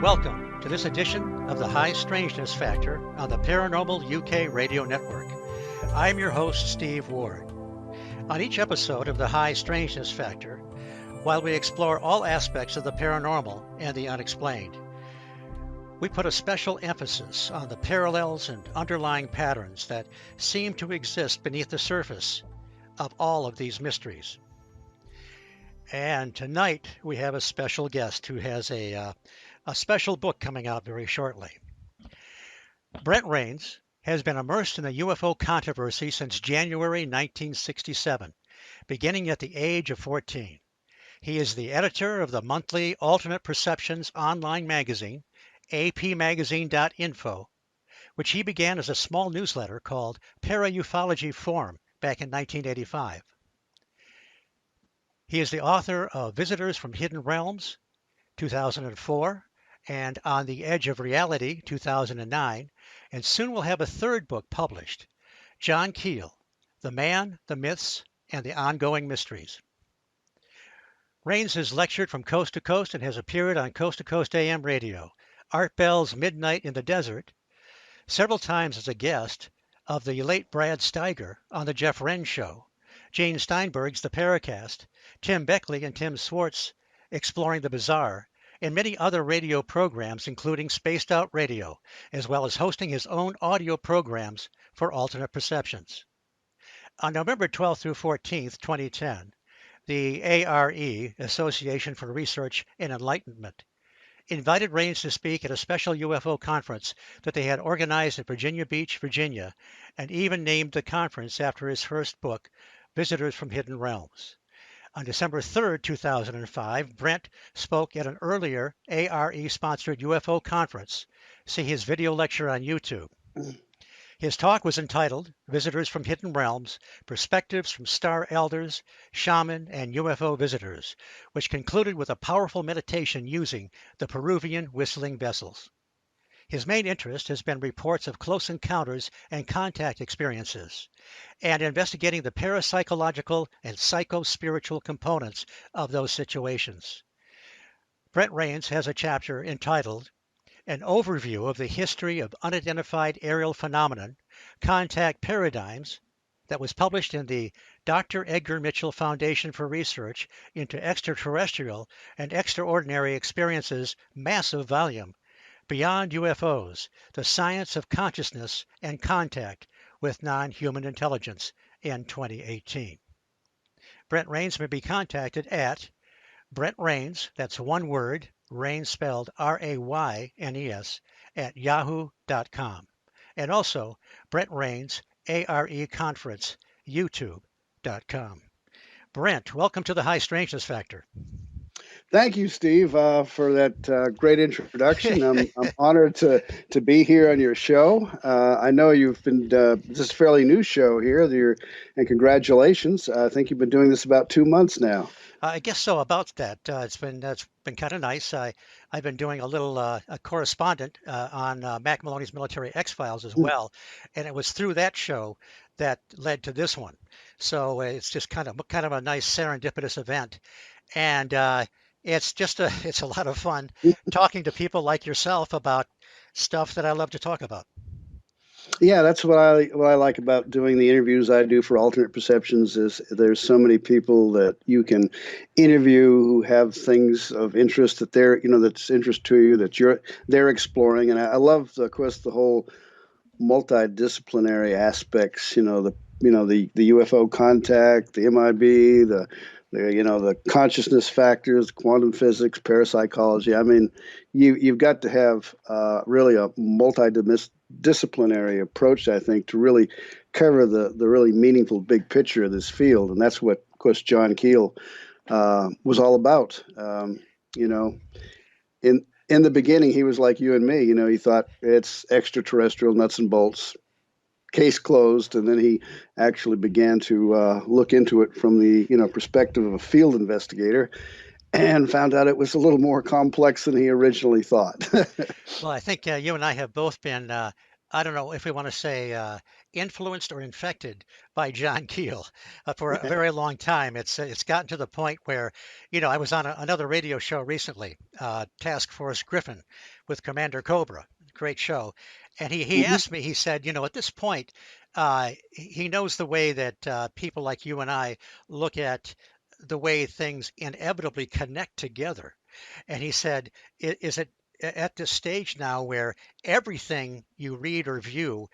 Welcome to this edition of the High Strangeness Factor on the Paranormal UK Radio Network. I'm your host, Steve Ward. On each episode of the High Strangeness Factor, while we explore all aspects of the paranormal and the unexplained, we put a special emphasis on the parallels and underlying patterns that seem to exist beneath the surface of all of these mysteries. And tonight we have a special guest who has a special book coming out very shortly. Brent Raynes has been immersed in the UFO controversy since January 1967, beginning at the age of 14. He is the editor of the monthly Alternate Perceptions online magazine, apmagazine.info, which he began as a small newsletter called Para-Ufology Forum back in 1985. He is the author of Visitors from Hidden Realms, 2004, and On the Edge of Reality, 2009, and soon will have a third book published, John Keel, The Man, the Myths, and the Ongoing Mysteries. Raynes has lectured from coast to coast and has appeared on Coast to Coast AM radio, Art Bell's Midnight in the Desert, several times as a guest of the late Brad Steiger on The Jeff Wren Show, Gene Steinberg's The Paracast, Tim Beckley and Tim Swartz Exploring the Bizarre, and many other radio programs, including Spaced Out Radio, as well as hosting his own audio programs for Alternate Perceptions. On November 12th through 14th, 2010, the ARE, Association for Research and Enlightenment, invited Raynes to speak at a special UFO conference that they had organized at Virginia Beach, Virginia, and even named the conference after his first book, Visitors from Hidden Realms. On December 3rd, 2005, Brent spoke at an earlier ARE-sponsored UFO conference. See his video lecture on YouTube. His talk was entitled Visitors from Hidden Realms, Perspectives from Star Elders, Shaman, and UFO Visitors, which concluded with a powerful meditation using the Peruvian whistling vessels. His main interest has been reports of close encounters and contact experiences, and investigating the parapsychological and psycho-spiritual components of those situations. Brent Raynes has a chapter entitled An Overview of the History of Unidentified Aerial Phenomenon, Contact Paradigms, that was published in the Dr. Edgar Mitchell Foundation for Research into Extraterrestrial and Extraordinary Experiences massive volume, Beyond UFOs, The Science of Consciousness and Contact with Non-Human Intelligence in 2018. Brent Raynes may be contacted at Brent Raynes, that's one word, Raynes spelled R-A-Y-N-E-S, at yahoo.com. And also Brent Raynes, ARE Conference, youtube.com. Brent, welcome to the High Strangeness Factor. Thank you, Steve, for that great introduction. I'm honored to be here on your show. I know you've been this is a fairly new show here. And congratulations. I think you've been doing this about 2 months now. I guess so. About that, it's been kind of nice. I've been doing a little a correspondent on Mac Maloney's Military X-Files as well, and it was through that show that led to this one. So it's just kind of a nice serendipitous event, and it's a lot of fun talking to people like yourself about stuff that I love to talk about. Yeah, that's what I like about doing the interviews I do for Alternate Perceptions is there's so many people that you can interview who have things of interest that that's interest to you that they're exploring, and I love, of course, the whole multidisciplinary aspects. The UFO contact, the MIB, the consciousness factors, quantum physics, parapsychology. I mean, you've got to have really a multidisciplinary approach, I think, to really cover the really meaningful big picture of this field. And that's what, of course, John Keel was all about. In the beginning, he was like you and me. He thought it's extraterrestrial nuts and bolts, case closed, and then he actually began to look into it from the perspective of a field investigator, and found out it was a little more complex than he originally thought. Well, I think you and I have both been, I don't know if we want to say influenced or infected by John Keel for a very long time. It's gotten to the point where, I was on another radio show recently, Task Force Griffin with Commander Cobra, great show, and he Hmm. asked me. He said, at this point, he knows the way that people like you and I look at the way things inevitably connect together. And he said, Is it at this stage now where everything you read or view,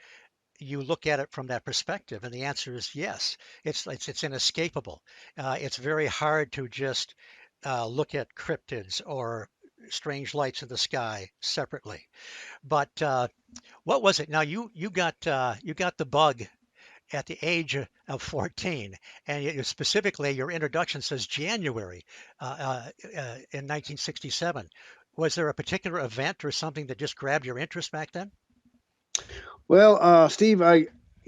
you look at it from that perspective? And the answer is yes. It's inescapable. It's very hard to just look at cryptids or strange lights in the sky separately. But what was it? Now you got the bug at the age of 14, and specifically your introduction says January in 1967. Was there a particular event or something that just grabbed your interest back then? Well, Steve, when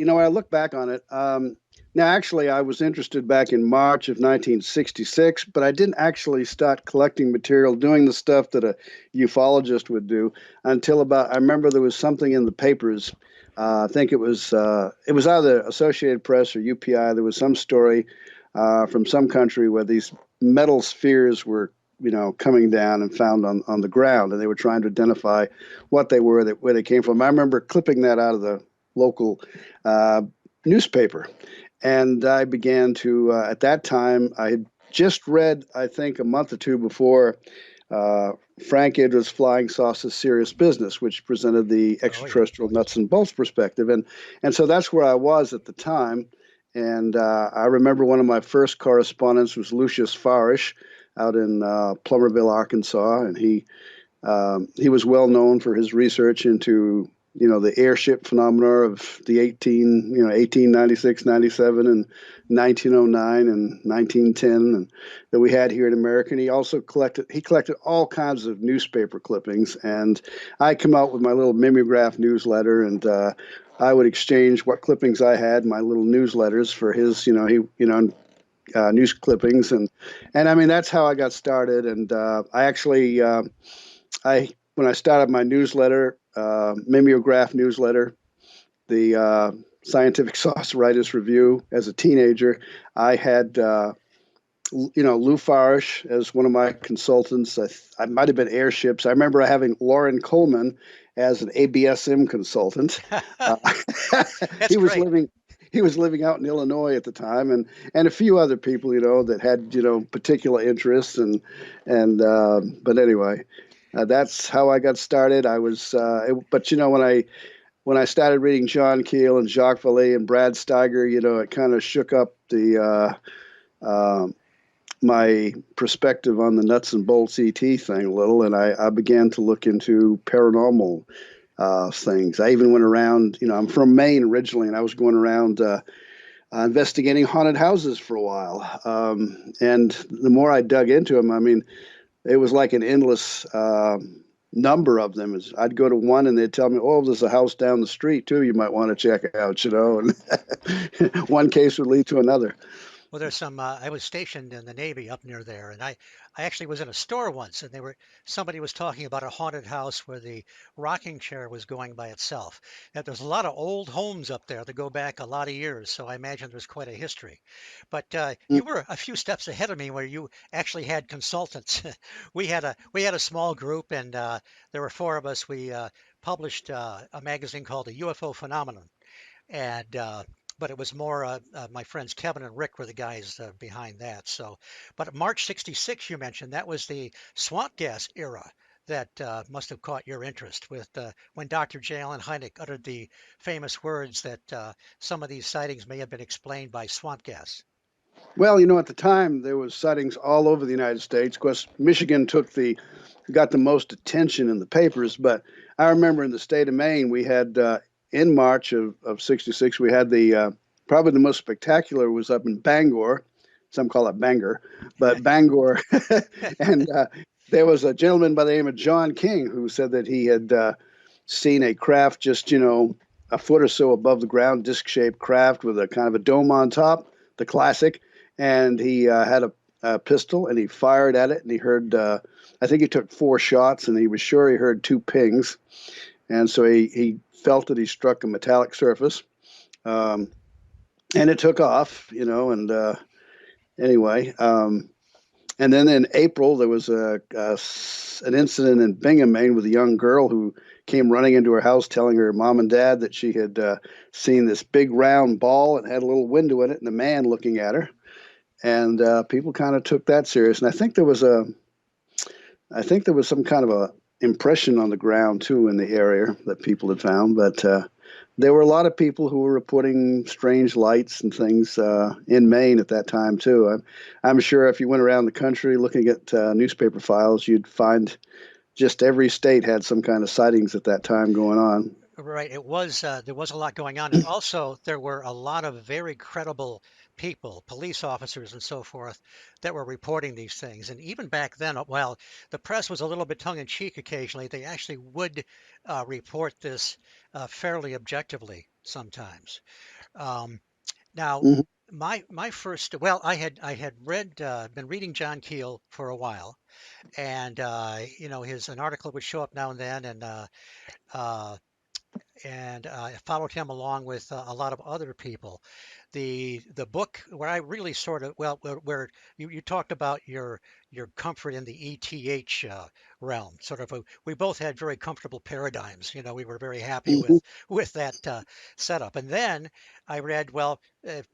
I look back on it, now actually I was interested back in March of 1966, but I didn't actually start collecting material, doing the stuff that a ufologist would do until I remember there was something in the papers. I think it was either Associated Press or UPI. There was some story from some country where these metal spheres were, coming down and found on the ground, and they were trying to identify what they were, where they came from. I remember clipping that out of the local uh, newspaper, and I began to. At that time, I had just read, I think, a month or two before. Uh, Frank Idra's Flying Saucer Serious Business, which presented the Oh yeah. extraterrestrial nuts and bolts perspective, and so that's where I was at the time. And I remember one of my first correspondents was Lucius Farish out in Plummerville, Arkansas, and he was well known for his research into the airship phenomena of the 1896, 97, and 1909 and 1910, and that we had here in America. And he collected all kinds of newspaper clippings, and I come out with my little mimeograph newsletter, and I would exchange what clippings I had in my little newsletters for his, news clippings, and I mean that's how I got started. And I actually I when I started my newsletter, mimeograph newsletter, the Scientific Sauce Writers Review, as a teenager, I had Lou Farish as one of my consultants. I might have been airships. I remember having Lauren Coleman as an ABSM consultant. Uh, That's he was great. living he was living out in Illinois at the time, and a few other people, that had particular interests, and but anyway, that's how I got started. But when I started reading John Keel and Jacques Vallée and Brad Steiger, it kind of shook up the my perspective on the nuts and bolts ET thing a little, and I began to look into paranormal things. I even went around. I'm from Maine originally, and I was going around investigating haunted houses for a while. And the more I dug into them, I mean, it was like an endless number of them. I'd go to one and they'd tell me, "Oh, there's a house down the street too. You might want to check out." And one case would lead to another. Well, there's some. I was stationed in the Navy up near there, and I actually was in a store once, and somebody was talking about a haunted house where the rocking chair was going by itself. And there's a lot of old homes up there that go back a lot of years, so I imagine there's quite a history. But you were a few steps ahead of me, where you actually had consultants. We had a small group, and there were four of us. We published a magazine called the UFO Phenomenon, and but it was more my friends Kevin and Rick were the guys behind that. So, but March '66 you mentioned, that was the swamp gas era that must have caught your interest with when Dr. J. Allen Hynek uttered the famous words that some of these sightings may have been explained by swamp gas. Well, at the time there was sightings all over the United States. Of course, Michigan got the most attention in the papers, but I remember in the state of Maine we had in March of '66 we had the probably the most spectacular was up in Bangor. Some call it Bangor, but Bangor, and there was a gentleman by the name of John King who said that he had seen a craft just a foot or so above the ground, disc-shaped craft with a kind of a dome on top, the classic, and he had a pistol and he fired at it and he heard I think he took 4 shots and he was sure he heard 2 pings, and so he felt that he struck a metallic surface, Um, and it took off, and anyway. And then in April, there was an incident in Bingham, Maine, with a young girl who came running into her house telling her mom and dad that she had seen this big round ball and had a little window in it and a man looking at her. And people kind of took that serious. And I think there was some kind of a impression on the ground too in the area that people had found. But there were a lot of people who were reporting strange lights and things in Maine at that time too. I'm sure if you went around the country looking at newspaper files, you'd find just every state had some kind of sightings at that time going on. Right. It was there was a lot going on, and also there were a lot of very credible people, police officers and so forth, that were reporting these things. And even back then, while the press was a little bit tongue in cheek occasionally, they actually would report this fairly objectively sometimes. Um, now, Hmm. my first, well, I had read been reading John Keel for a while, and his an article would show up now and then, uh, and I followed him along with a lot of other people. The book where I really sort of where you talked about your comfort in the ETH realm, sort of we both had very comfortable paradigms. We were very happy Hmm. with that setup. And then I read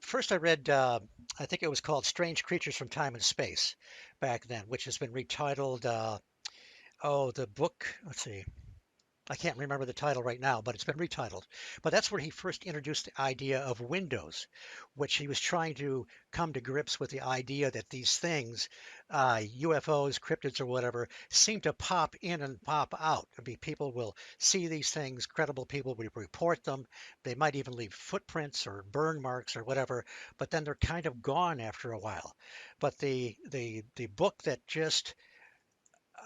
first I read I think it was called Strange Creatures from Time and Space back then, which has been retitled. The book. Let's see. I can't remember the title right now, but it's been retitled. But that's where he first introduced the idea of windows, which he was trying to come to grips with the idea that these things, UFOs, cryptids, or whatever, seem to pop in and pop out. People will see these things, credible people will report them. They might even leave footprints or burn marks or whatever, but then they're kind of gone after a while. But the book that just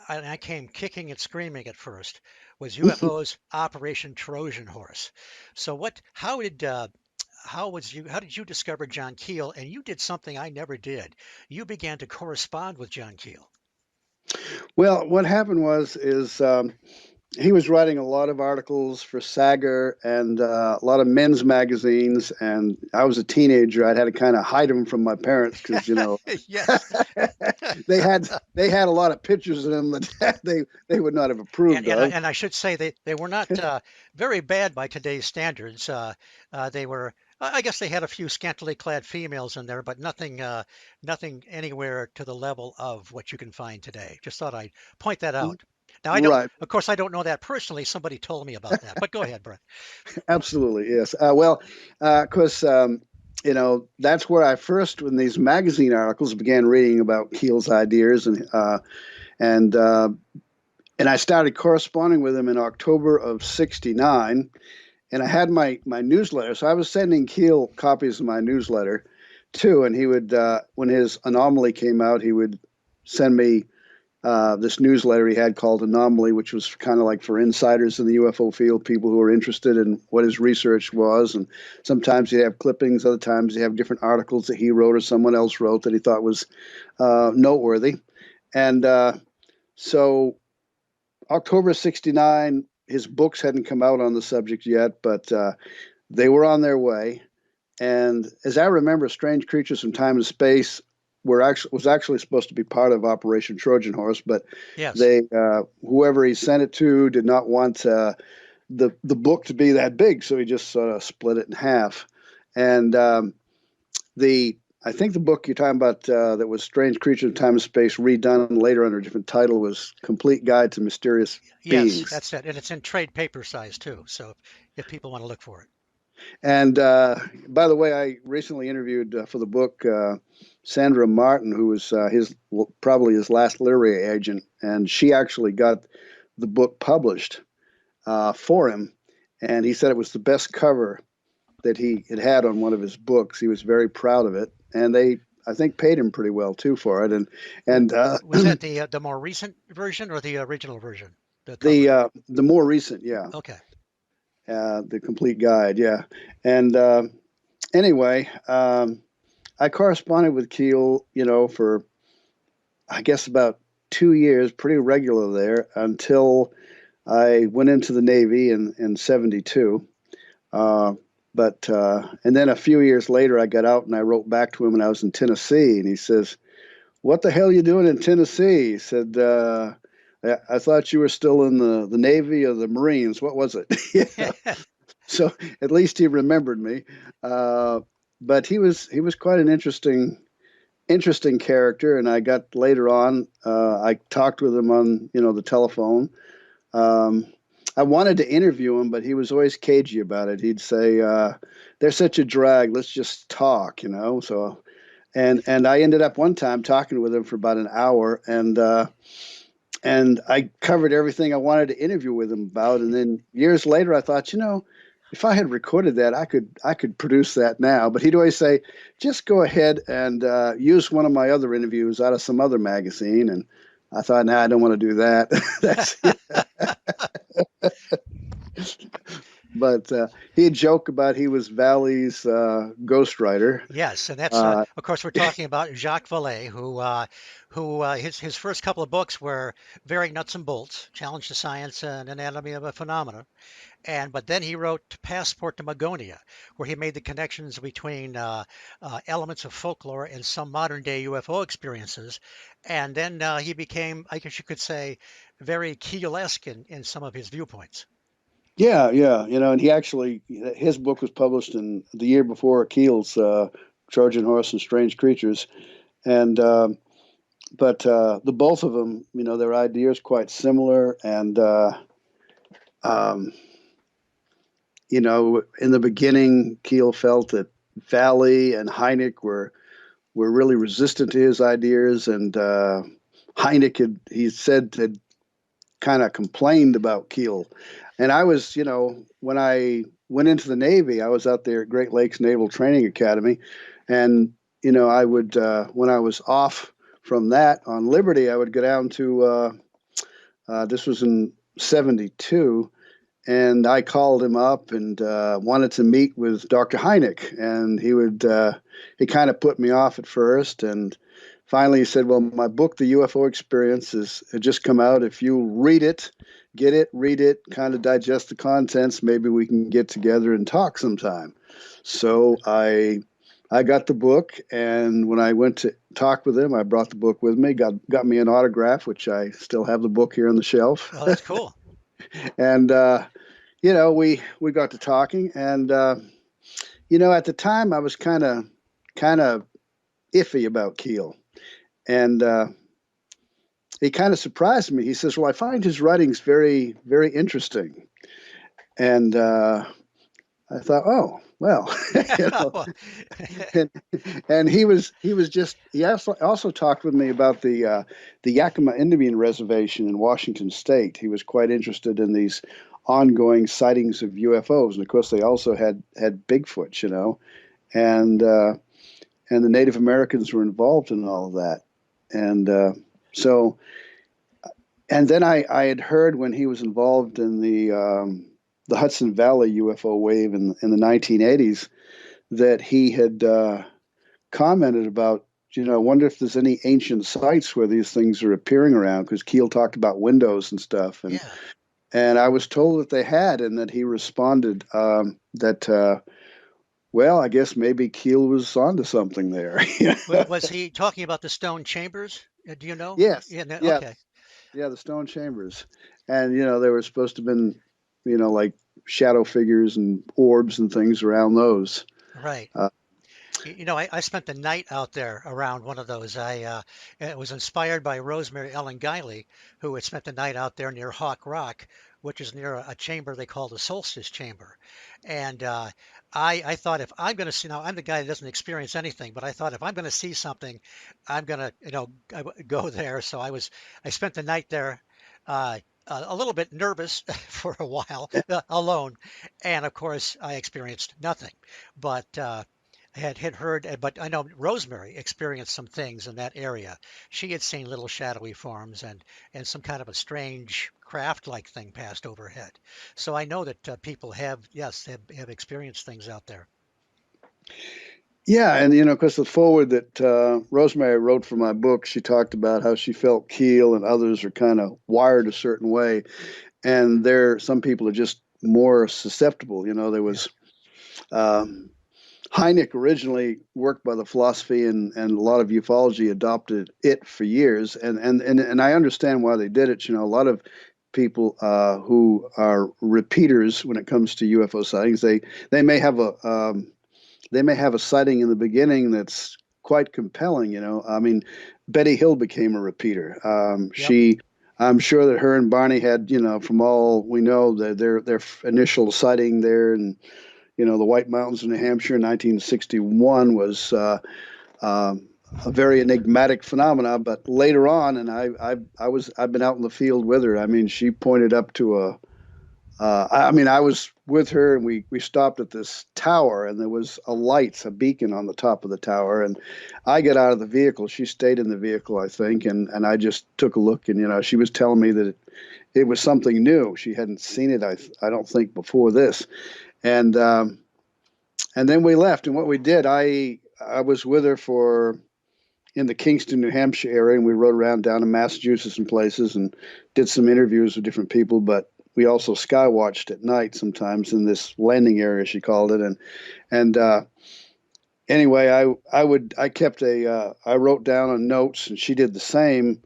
I came kicking and screaming at first, was UFO's Operation Trojan Horse. So how did you discover John Keel? And you did something I never did. You began to correspond with John Keel. Well, what happened is he was writing a lot of articles for Sager and a lot of men's magazines. And I was a teenager. I'd had to kind of hide him from my parents because Yes. they had a lot of pictures of him that they would not have And approved and I, of. and I should say they were not very bad by today's standards. They were, I guess, they had a few scantily clad females in there, but nothing anywhere to the level of what you can find today. Just thought I'd point that out. Now Right. of course, I don't know that personally. Somebody told me about that, but go ahead, Brent. Absolutely. Yes. Well, of course, that's where I first, when these magazine articles, began reading about Keel's ideas, and and I started corresponding with him in October of '69. And I had my newsletter, so I was sending Keel copies of my newsletter too. And he would, when his anomaly came out, he would send me this newsletter he had called Anomaly, which was kind of like for insiders in the UFO field, people who were interested in what his research was. And sometimes he'd have clippings, other times he'd have different articles that he wrote or someone else wrote that he thought was noteworthy. And so October '69, his books hadn't come out on the subject yet, but they were on their way. And as I remember, Strange Creatures from Time and Space was actually supposed to be part of Operation Trojan Horse, but Yes. they whoever he sent it to did not want the book to be that big, so he just sort of split it in half. And the I think the book you're talking about that was Strange Creatures of Time and Space, redone later under a different title, was Complete Guide to Mysterious Yes, Beings. that's it, and it's in trade paper size too. So if people want to look for it. And by the way, I recently interviewed for the book Sandra Martin, who was probably his last literary agent, and she actually got the book published for him. And he said it was the best cover that he had had on one of his books. He was very proud of it, and they, I think, paid him pretty well too for it. And Was that the more recent version or the original version? The cover. the more recent, yeah, Okay. the complete guide, yeah. And anyway, I corresponded with Keel, for I guess about 2 years, pretty regular there until I went into the Navy in '72. Uh, But and then a few years later, I got out and I wrote back to him, and I was in Tennessee, and he says, "What the hell are you doing in Tennessee?" He said, I thought you were still in the Navy or the Marines. What was it?" Yeah. So at least he remembered me. Uh, but he was quite an interesting character, and I got later on. I talked with him on the telephone. Um, I wanted to interview him, but he was always cagey about it. He'd say, "They're such a drag. Let's just talk." So, and I ended up one time talking with him for about an hour, and I covered everything I wanted to interview with him about. And then years later, I thought, if I had recorded that, I could produce that now. But he'd always say, just go ahead and use one of my other interviews out of some other magazine. And I thought, nah, I don't want to do that. That's But he'd joke about he was Valley's ghostwriter. Yes, and that's Uh, of course we're talking about Jacques Vallée, who his first couple of books were very nuts and bolts, Challenge to Science and Anatomy of a Phenomena, and but then he wrote Passport to Magonia, where he made the connections between elements of folklore and some modern day UFO experiences, and then he became, I guess you could say, very Keel-esque in some of his viewpoints. yeah, yeah, and his book was published in the year before Keel's Trojan Horse and Strange Creatures, and but the both of them, their ideas quite similar, and um, in the beginning, Keel felt that Valley and Hynek were really resistant to his ideas, and Hynek he said had kind of complained about Keel. And I was, when I went into the Navy, I was out there at Great Lakes Naval Training Academy, and I would when I was off from that on Liberty, I would go down to this was in '72, and I called him up and wanted to meet with Dr. Hynek, and he kind of put me off at first, and finally he said, "Well, my book, The UFO Experience, had just come out. If you read it, get it, read it, kind of digest the contents, maybe we can get together and talk sometime." So I got the book, and when I went to talk with him, I brought the book with me, got me an autograph, which I still have the book here on the shelf. Oh, that's cool. And we got to talking, and at the time I was kind of iffy about Keel, and he kind of surprised me. He says, "Well, I find his writings very, very interesting," and I thought, "Oh, well," you know. and, and he also talked with me about the Yakima Indian Reservation in Washington State. He was quite interested in these ongoing sightings of UFOs, and of course they also had Bigfoot, and the Native Americans were involved in all of that, and so and then I had heard when he was involved in the Hudson Valley UFO wave in the 1980s that he had commented about, I wonder if there's any ancient sites where these things are appearing around, because Keel talked about windows and stuff, and Yeah. I was told that they had, and that he responded that well, I guess maybe Keel was onto something there. Was he talking about the stone chambers? Do you know? Yes, Yeah. yeah, Okay. yeah, the stone chambers, and they were supposed to have been, like shadow figures and orbs and things around those. Right. Uh, I spent the night out there around one of those. It was inspired by Rosemary Ellen Guiley, who had spent the night out there near Hawk Rock, which is near a chamber they call the Solstice Chamber. And I thought, if I'm going to see, now I'm the guy that doesn't experience anything, but I thought if I'm going to see something, I'm going to, go there. So I spent the night there. A little bit nervous for a while alone, and of course I experienced nothing. But I had heard, but I know Rosemary experienced some things in that area. She had seen little shadowy forms and some kind of a strange craft-like thing passed overhead. So I know that people have, yes, have experienced things out there. yeah, and of course, the forward that Rosemary wrote for my book, she talked about how she felt Keel and others are kind of wired a certain way, and some people are just more susceptible. There Yeah. was Um, Hynek originally worked by the philosophy, and a lot of ufology adopted it for years, and I understand why they did it. You know, a lot of people who are repeaters when it comes to UFO sightings, they may have a they may have a sighting in the beginning that's quite compelling. You know, I mean, Betty Hill became a repeater. Yep. I'm sure that her and Barney had, you know, from all we know, their initial sighting there, and the White Mountains in New Hampshire in 1961 was a very enigmatic phenomena. But later on, and I've been out in the field with her. I mean, she pointed up to a I mean, I was with her, and we stopped at this tower, and there was a light, a beacon on the top of the tower. And I got out of the vehicle. She stayed in the vehicle, I think, and I just took a look. And she was telling me that it was something new. She hadn't seen it, I don't think, before this. And then we left. And what we did, I was with her for in the Kingston, New Hampshire area, and we rode around down to Massachusetts and places and did some interviews with different people. But we also sky watched at night sometimes in this landing area, she called it. And anyway, I wrote down on notes, and she did the same,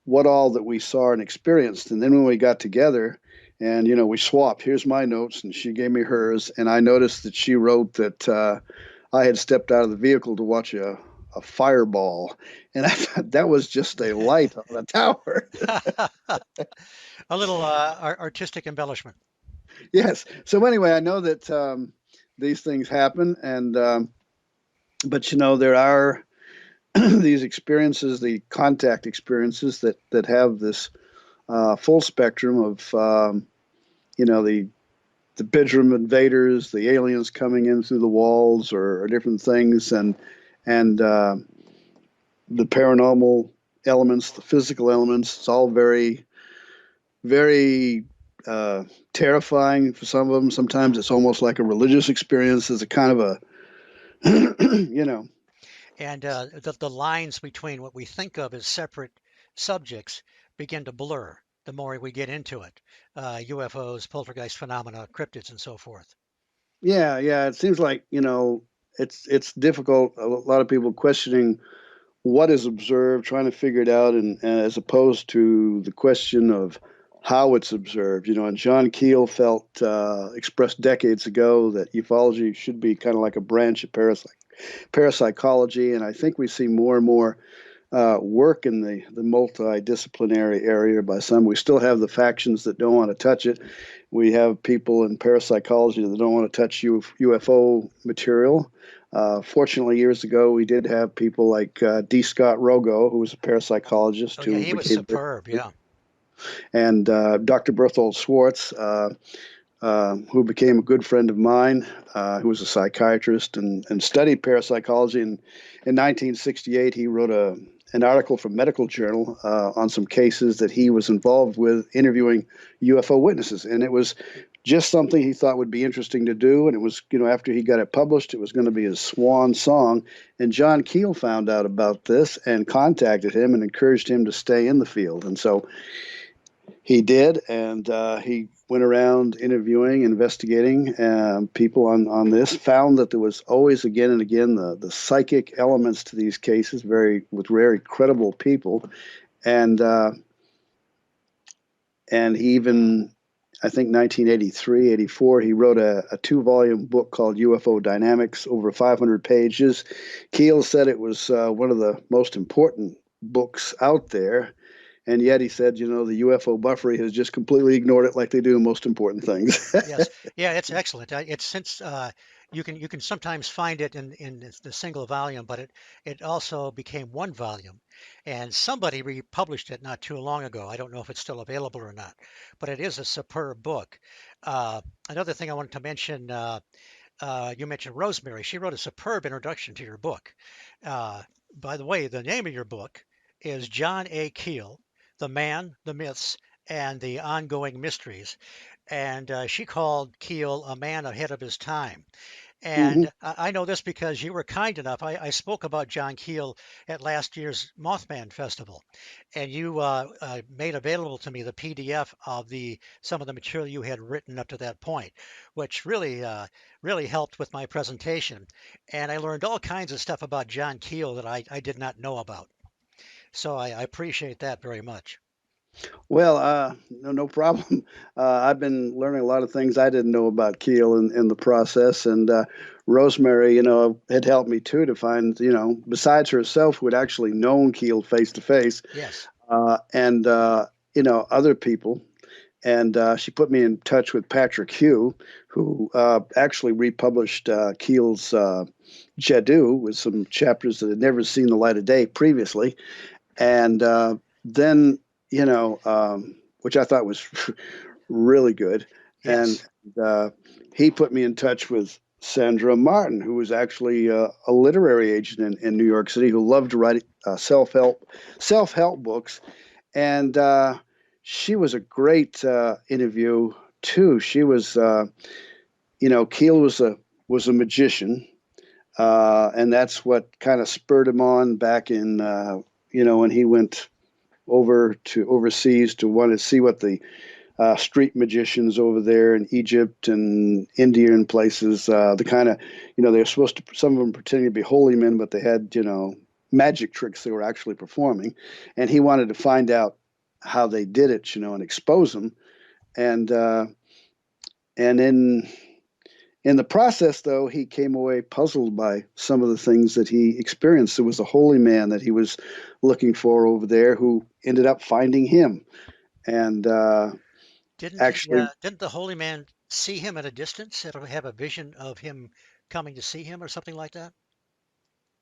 what all that we saw and experienced. And then when we got together, and we swapped. Here's my notes, and she gave me hers. And I noticed that she wrote that I had stepped out of the vehicle to watch a fireball, and I thought that was just a light on the tower. A little artistic embellishment. Yes. So anyway, I know that these things happen, and but there are these experiences, the contact experiences that have this full spectrum of the bedroom invaders, the aliens coming in through the walls, or different things, and the paranormal elements, the physical elements. It's all very, very terrifying for some of them. Sometimes it's almost like a religious experience. It's a kind of a, you know, And the lines between what we think of as separate subjects begin to blur the more we get into it. UFOs, poltergeist phenomena, cryptids, and so forth. yeah, yeah. It seems like it's difficult. A lot of people questioning what is observed, trying to figure it out, and as opposed to the question of how it's observed. And John Keel expressed decades ago that ufology should be kind of like a branch of parapsychology, and I think we see more and more work in the multidisciplinary area by some. We still have the factions that don't want to touch it. We have people in parapsychology that don't want to touch UFO material. Fortunately, years ago, we did have people like D. Scott Rogo, who was a parapsychologist Oh yeah, who he was became, superb. Yeah. and Dr. Berthold Schwartz, who became a good friend of mine, who was a psychiatrist and studied parapsychology. And in 1968, he wrote an article for Medical Journal on some cases that he was involved with interviewing UFO witnesses. And it was just something he thought would be interesting to do. And it was, after he got it published, it was going to be his swan song. And John Keel found out about this and contacted him and encouraged him to stay in the field. And so he did, and he went around interviewing, investigating people on this. Found that there was always, again and again, the psychic elements to these cases, with very credible people, and he even, I think, 1983, 84, he wrote a 2-volume book called UFO Dynamics, over 500 pages. Keel said it was one of the most important books out there. And yet he said, the UFO buffery has just completely ignored it like they do most important things. Yes. Yeah, it's excellent. It's since you can sometimes find it in the single volume, but it also became one volume, and somebody republished it not too long ago. I don't know if it's still available or not, but it is a superb book. Another thing I wanted to mention, you mentioned Rosemary. She wrote a superb introduction to your book. Uh, by the way, the name of your book is John A. Keel, The Man, the Myths, and the Ongoing Mysteries. And she called Keel a man ahead of his time. Hmm. And I know this because you were kind enough. I spoke about John Keel at last year's Mothman Festival, and you made available to me the PDF of the some of the material you had written up to that point, which really helped with my presentation. And I learned all kinds of stuff about John Keel that I did not know about. So I appreciate that very much. Well, no problem. I've been learning a lot of things I didn't know about Keel in the process, and Rosemary, had helped me too to find, besides herself, who had actually known Keel face to face, Yes, and other people. And she put me in touch with Patrick Hugh, who actually republished Keel's Jadoo with some chapters that had never seen the light of day previously. And then, which I thought was really good. And yes, uh, he put me in touch with Sandra Martin, who was actually a literary agent in New York City who loved to write self help books. And she was a great interview too. She was, Keel was a magician, and that's what kind of spurred him on back in, when he went over to overseas to want to see what the street magicians over there in Egypt and India and places, the kind of, they're supposed to, some of them pretending to be holy men, but they had, magic tricks they were actually performing. And he wanted to find out how they did it, and expose them. And, and in the process, though, he came away puzzled by some of the things that he experienced. There was a holy man that he was looking for over there who ended up finding him. And actually, didn't the holy man see him at a distance? Have a vision of him coming to see him or something like that?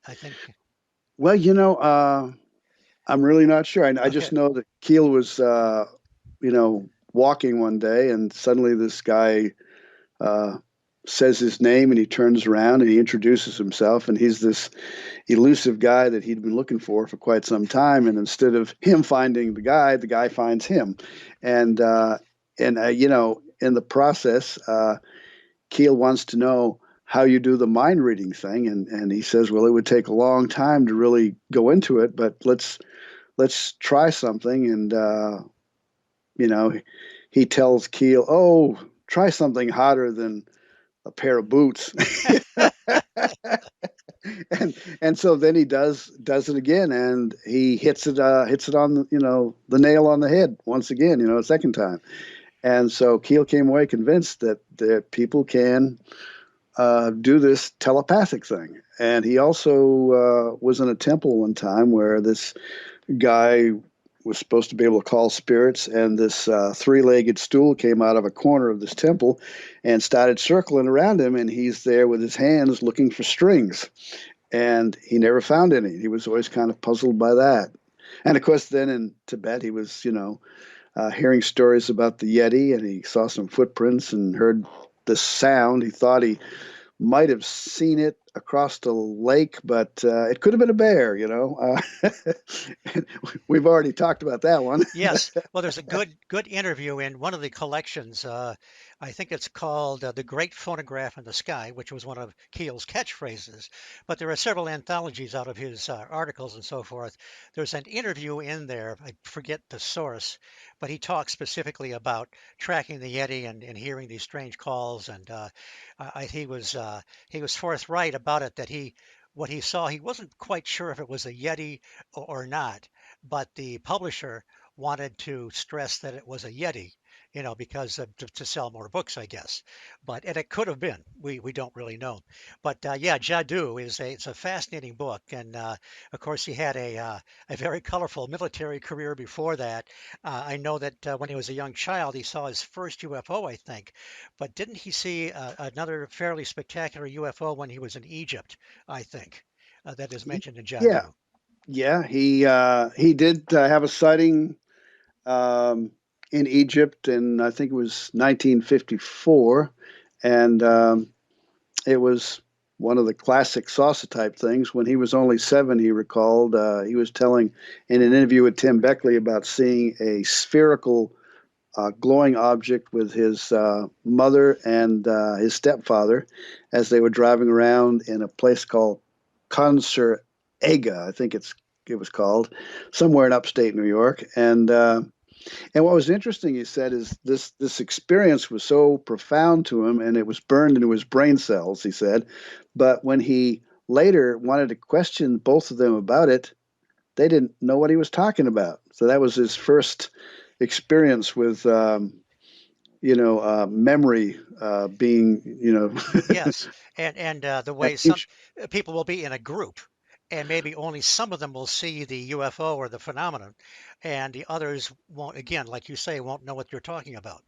I think. well, I'm really not sure. I Okay. just know that Keel was, walking one day, and suddenly this guy uh, says his name, and he turns around and he introduces himself, and he's this elusive guy that he'd been looking for quite some time. And instead of him finding the guy finds him, and in the process, Keel wants to know how you do the mind reading thing, and he says, well, it would take a long time to really go into it, but let's try something. And you know, he tells Keel, "Oh, try something hotter than a pair of boots." And so then he does it again, and he hits it on the nail on the head once again, a second time. And so Keel came away convinced that people can do this telepathic thing. And he also was in a temple one time where this guy was supposed to be able to call spirits, and this three-legged stool came out of a corner of this temple and started circling around him, and he's there with his hands looking for strings, and he never found any. He was always kind of puzzled by that. And of course, then in Tibet, he was, hearing stories about the Yeti, and he saw some footprints and heard the sound. He thought he might have seen it across the lake, but it could have been a bear. We've already talked about that one. Yes. Well, there's a good interview in one of the collections. I think it's called "The Great Phonograph in the Sky," which was one of Keel's catchphrases. But there are several anthologies out of his articles and so forth. There's an interview in there. I forget the source, but he talks specifically about tracking the Yeti and hearing these strange calls. And he was forthright about it that what he saw, he wasn't quite sure if it was a Yeti or not, but the publisher wanted to stress that it was a Yeti, because to sell more books, I guess. And it could have been. We don't really know. But yeah, Jadoo it's a fascinating book, and of course he had a very colorful military career before that. I know that when he was a young child, he saw his first UFO, I think. But didn't he see another fairly spectacular UFO when he was in Egypt? I think that is mentioned in Yeah, Jadoo. yeah. He did have a sighting um, in Egypt, and I think it was 1954, and it was one of the classic saucer type things. When he was only 7, he recalled he was telling in an interview with Tim Beckley about seeing a spherical glowing object with his mother and his stepfather as they were driving around in a place called Concert Ega, I think it was called, somewhere in upstate New York. And what was interesting, he said, is this experience was so profound to him, and it was burned into his brain cells. He said, but when he later wanted to question both of them about it, they didn't know what he was talking about. So that was his first experience with memory being, Yes, and the way some people will be in a group, and maybe only some of them will see the UFO or the phenomenon, and the others won't. Again, like you say, won't know what you're talking about.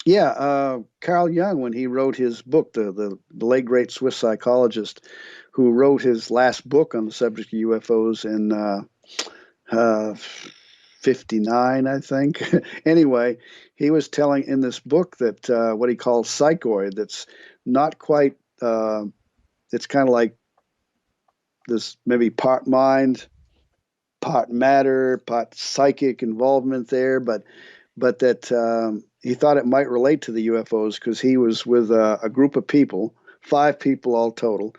yeah, Carl Jung, when he wrote his book, the late great Swiss psychologist who wrote his last book on the subject of UFOs in uh, 59, I think. Anyway, he was telling in this book that what he calls psychoid, that's not quite, it's kind of like this maybe part mind, part matter, part psychic involvement there, but that he thought it might relate to the UFOs because he was with a group of people, 5 people all total,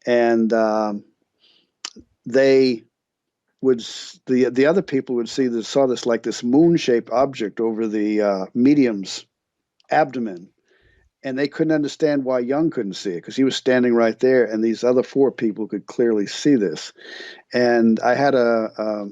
and they would the other people would see this saw this like this moon shaped object over the medium's abdomen, and they couldn't understand why Young couldn't see it because he was standing right there, and these other 4 people could clearly see this. And I had a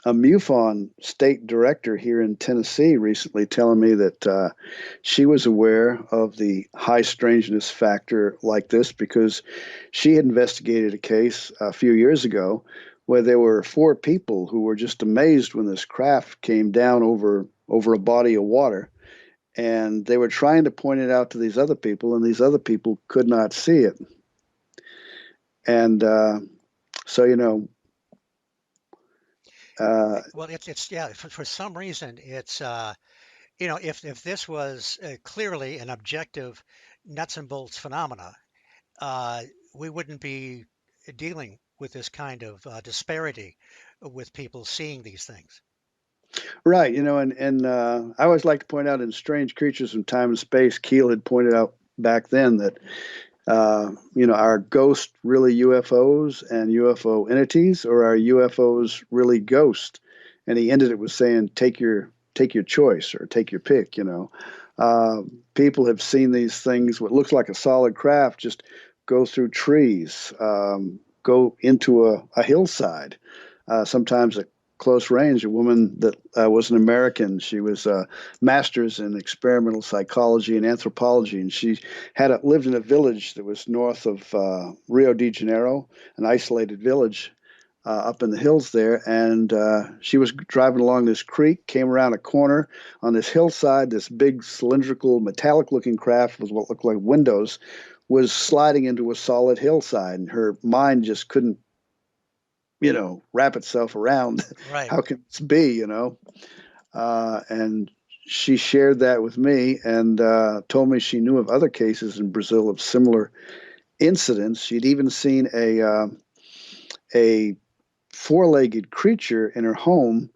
MUFON state director here in Tennessee recently telling me that she was aware of the high strangeness factor like this because she had investigated a case a few years ago where there were 4 people who were just amazed when this craft came down over a body of water, and they were trying to point it out to these other people, and these other people could not see it. And so Well, it's yeah. For some reason, it's if this was clearly an objective nuts and bolts phenomena, uh, we wouldn't be dealing with this kind of disparity with people seeing these things. right, and I always like to point out in Strange Creatures from Time and Space, Keel had pointed out back then that are ghosts really UFOs and UFO entities, or are UFOs really ghosts? And he ended it with saying, take your choice or take your pick. Uh, People have seen these things, what looks like a solid craft, just go through trees, go into a hillside. Sometimes at close range, a woman that was an American. She was a master's in experimental psychology and anthropology, and she lived in a village that was north of Rio de Janeiro, an isolated village up in the hills there. And she was driving along this creek, came around a corner on this hillside. This big cylindrical, metallic-looking craft with what looked like windows was sliding into a solid hillside, and her mind just couldn't wrap itself around Right. how can this be, and she shared that with me and told me she knew of other cases in Brazil of similar incidents. She'd even seen a 4-legged creature in her home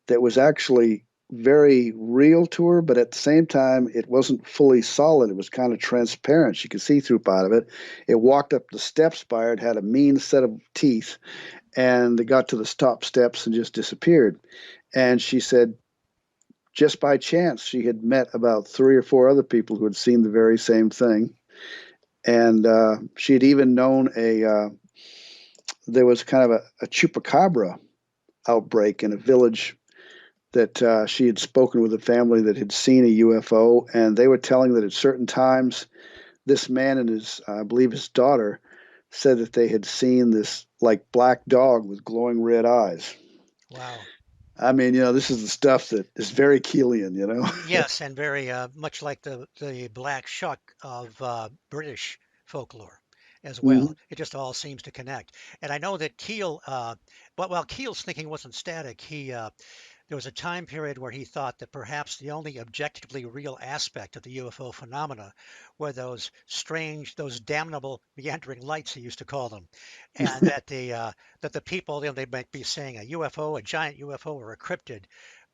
that was actually very real to her, but at the same time, it wasn't fully solid. It was kind of transparent. She could see through part of it. It walked up the steps by her. It had a mean set of teeth, and they got to the top steps and just disappeared. And she said, just by chance, she had met about 3 or 4 other people who had seen the very same thing. And she had even known there was kind of a chupacabra outbreak in a village that she had spoken with a family that had seen a UFO, and they were telling that at certain times, this man and I believe his daughter, said that they had seen this like black dog with glowing red eyes. Wow. I mean, this is the stuff that is very Keelian. Yes, and very much like the black shuck of British folklore as well. Hmm. It just all seems to connect. And I know that Keel, but while Keel's thinking wasn't static, there was a time period where he thought that perhaps the only objectively real aspect of the UFO phenomena were those strange, those damnable meandering lights, he used to call them, and that the people, they might be saying a UFO, a giant UFO, or a cryptid,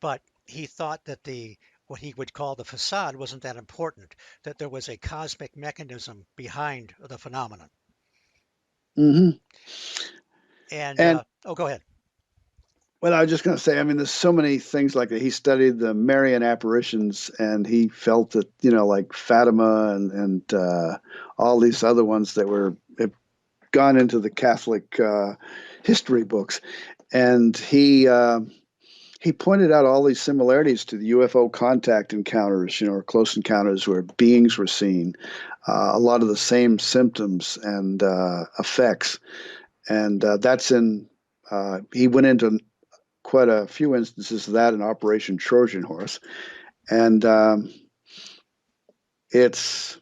but he thought that the what he would call the facade wasn't that important, that there was a cosmic mechanism behind the phenomenon. Hmm. And And oh, go ahead. well, I was just going to say, I mean, there's so many things like that. He studied the Marian apparitions, and he felt that, like Fatima and all these other ones that have gone into the Catholic history books, and he pointed out all these similarities to the UFO contact encounters, or close encounters where beings were seen, a lot of the same symptoms and effects, and that's in. He went into quite a few instances of that in Operation Trojan Horse, and it's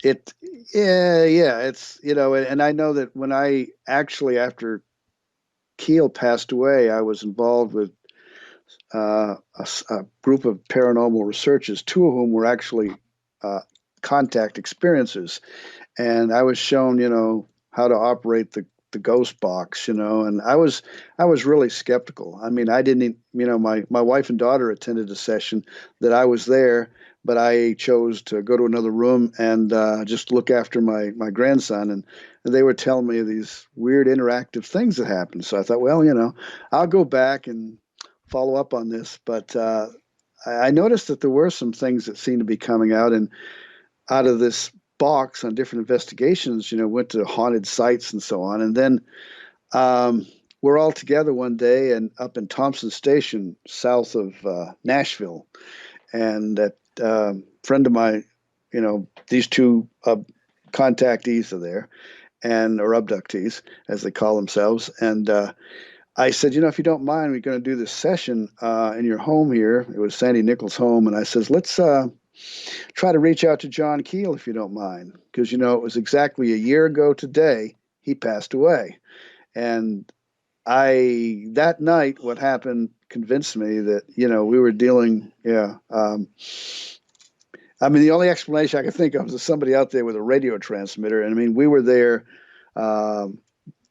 it yeah, it's and I know that when I actually after Keel passed away, I was involved with a group of paranormal researchers, two of whom were actually uh, contact experiencers, and I was shown, how to operate the ghost box, and I was really skeptical. I mean, I didn't, my wife and daughter attended a session that I was there, but I chose to go to another room and just look after my grandson, and they were telling me these weird interactive things that happened. So I thought, well, I'll go back and follow up on this, but I noticed that there were some things that seemed to be coming out, and out of this box on different investigations, went to haunted sites and so on. And then we're all together one day and up in Thompson Station, south of Nashville. And that friend of mine, these two contactees are there, and or abductees, as they call themselves. And I said, if you don't mind, we're going to do this session in your home here. It was Sandy Nichols' home. And I says, let's try to reach out to John Keel if you don't mind, because it was exactly a year ago today he passed away, and that night what happened convinced me that we were dealing. Yeah, I mean the only explanation I could think of is somebody out there with a radio transmitter, and I mean we were there. Um,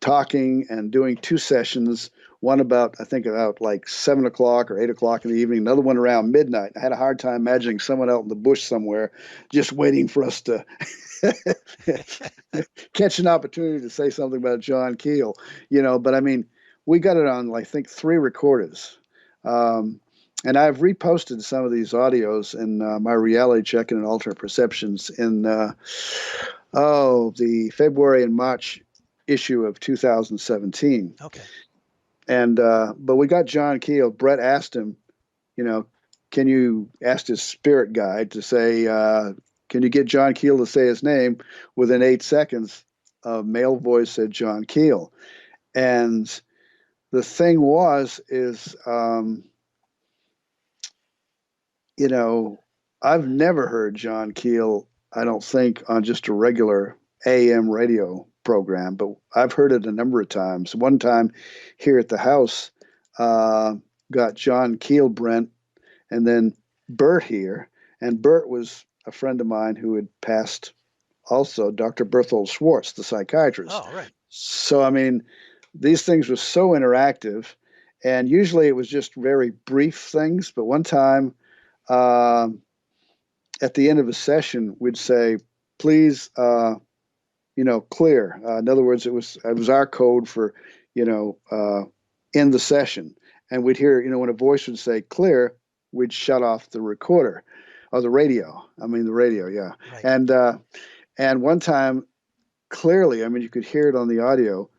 Talking and doing two sessions, one about I think about like 7 o'clock or 8 o'clock in the evening, another one around midnight. I had a hard time imagining someone out in the bush somewhere just waiting for us to catch an opportunity to say something about John Keel, but I mean we got it on I think three recorders. Um, and I've reposted some of these audios in my reality check and alternate perceptions in the February and March issue of 2017. Okay. And but we got John Keel. Brett asked him, you know, can you ask his spirit guide to say, can you get John Keel to say his name? Within 8 seconds, a male voice said John Keel. And the thing is, you know, I've never heard John Keel, I don't think, on just a regular AM radio program, but I've heard it a number of times. One time here at the house, uh, got John Keel, Brent, and then Bert here. And Bert was a friend of mine who had passed also, Dr. Berthold Schwartz, the psychiatrist. Oh, right. So, I mean, these things were so interactive. And usually it was just very brief things. But one time, uh, at the end of a session, we'd say, please, clear. In other words, it was our code for, end the session. And we'd hear, when a voice would say clear, we'd shut off the recorder or the radio. I mean, the radio, yeah. Right. And one time, clearly, I mean, you could hear it on the audio.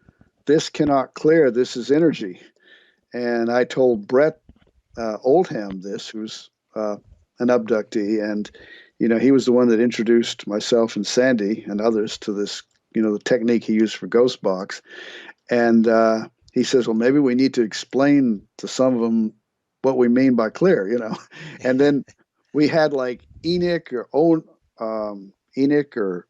This cannot clear. This is energy. And I told Brett Oldham this, who's an abductee, and he was the one that introduced myself and Sandy and others to this, the technique he used for Ghost Box. And he says, well, maybe we need to explain to some of them what we mean by clear, And then we had like Enoch or Enoch or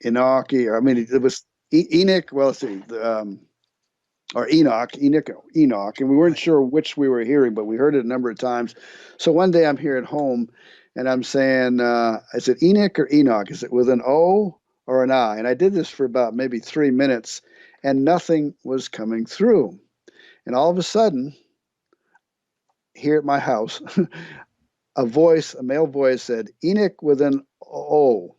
Enoch. I mean, it was Enoch. Well, let's see. Or Enoch, and we weren't Right. sure which we were hearing, but we heard it a number of times. So one day I'm here at home, and I'm saying, is it Enoch or Enoch? Is it with an O or an I? And I did this for about maybe 3 minutes, and nothing was coming through. And all of a sudden, here at my house, a male voice said, Enoch with an O.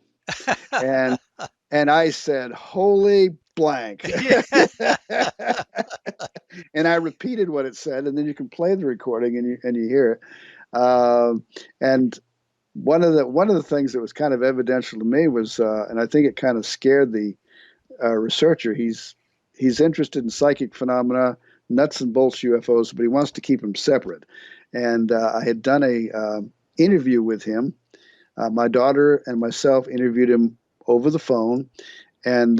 And I said, holy blank. Yeah. And I repeated what it said, and then you can play the recording and you hear it. And one of the things that was kind of evidential to me was, and I think it kind of scared the researcher. He's interested in psychic phenomena, nuts and bolts UFOs, but he wants to keep them separate. And I had done a interview with him. My daughter and myself interviewed him over the phone, and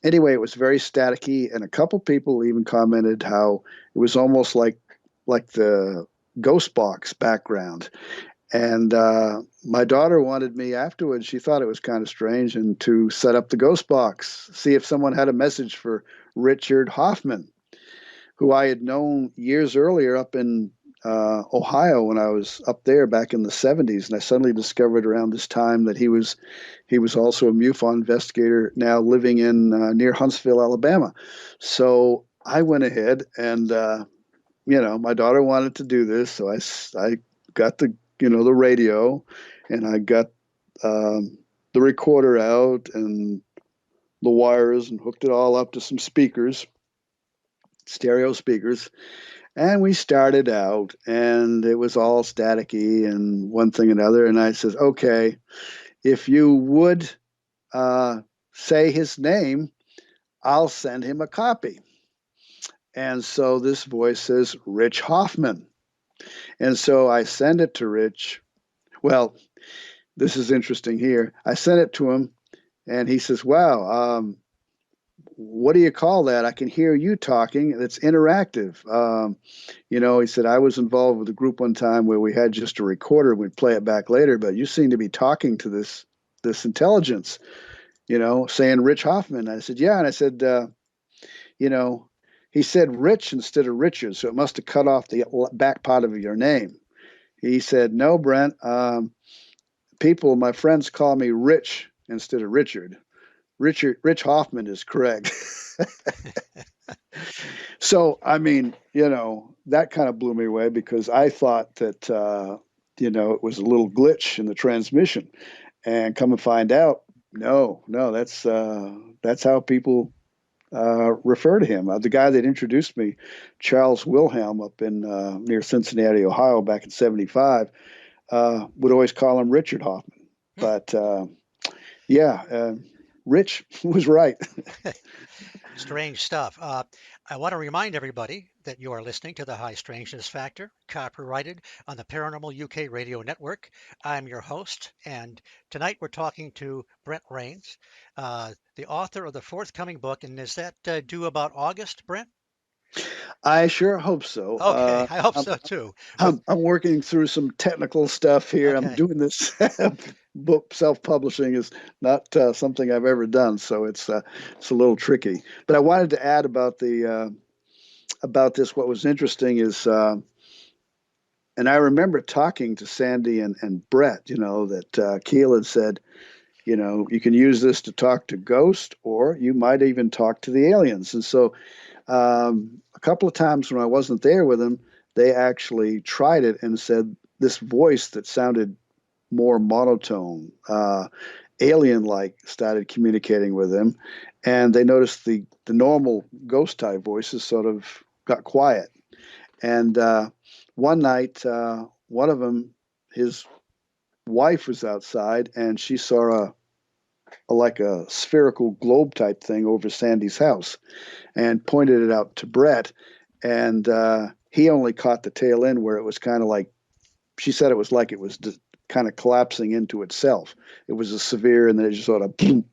anyway, it was very staticky. And a couple people even commented how it was almost like the ghost box background. And my daughter wanted me afterwards. She thought it was kind of strange, and to set up the ghost box, see if someone had a message for Richard Hoffman, who I had known years earlier up in Ohio when I was up there back in the 70s. And I suddenly discovered around this time that he was also a MUFON investigator now living in near Huntsville, Alabama. So I went ahead and, my daughter wanted to do this. So I got the radio, and I got the recorder out and the wires and hooked it all up to some speakers, stereo speakers. And we started out, and it was all staticky and one thing and another. And I said, okay, if you would say his name, I'll send him a copy. And so this voice says, Rich Hoffman. And so I send it to Rich. Well, this is interesting here. I sent it to him, and he says, wow, what do you call that? I can hear you talking. It's interactive. He said, I was involved with a group one time where we had just a recorder. We'd play it back later, but you seem to be talking to this intelligence, saying Rich Hoffman. I said, yeah. And I said, he said Rich instead of Richard, so it must have cut off the back part of your name. He said, no, Brent, my friends call me Rich instead of Richard. Rich Hoffman is correct. So, I mean, that kind of blew me away, because I thought that, it was a little glitch in the transmission, and come and find out, no, that's how people refer to him. The guy that introduced me, Charles Wilhelm, up in near Cincinnati, Ohio, back in '75, would always call him Richard Hoffman. But Rich was right. Strange stuff. I want to remind everybody that you are listening to the High Strangeness Factor, copyrighted on the Paranormal UK Radio Network. I'm your host, and tonight we're talking to Brent Raynes, the author of the forthcoming book. And is that due about August, Brent? I sure hope so. Okay, I hope so too. I'm working through some technical stuff here. Okay. I'm doing this book. Self-publishing is not something I've ever done, so it's a little tricky. But I wanted to add about this. What was interesting is, and I remember talking to Sandy and Brett. That Keel had said, you can use this to talk to ghosts, or you might even talk to the aliens. And so, a couple of times when I wasn't there with them, they actually tried it and said this voice that sounded more monotone, alien-like, started communicating with them, and they noticed the normal ghost-type voices sort of got quiet. And one night, one of them, his wife was outside, and she saw like a spherical globe type thing over Sandy's house, and pointed it out to Brett. And he only caught the tail end, where it was kind of like, she said it was like it was kind of collapsing into itself. It was a severe, and then it just sort of boom.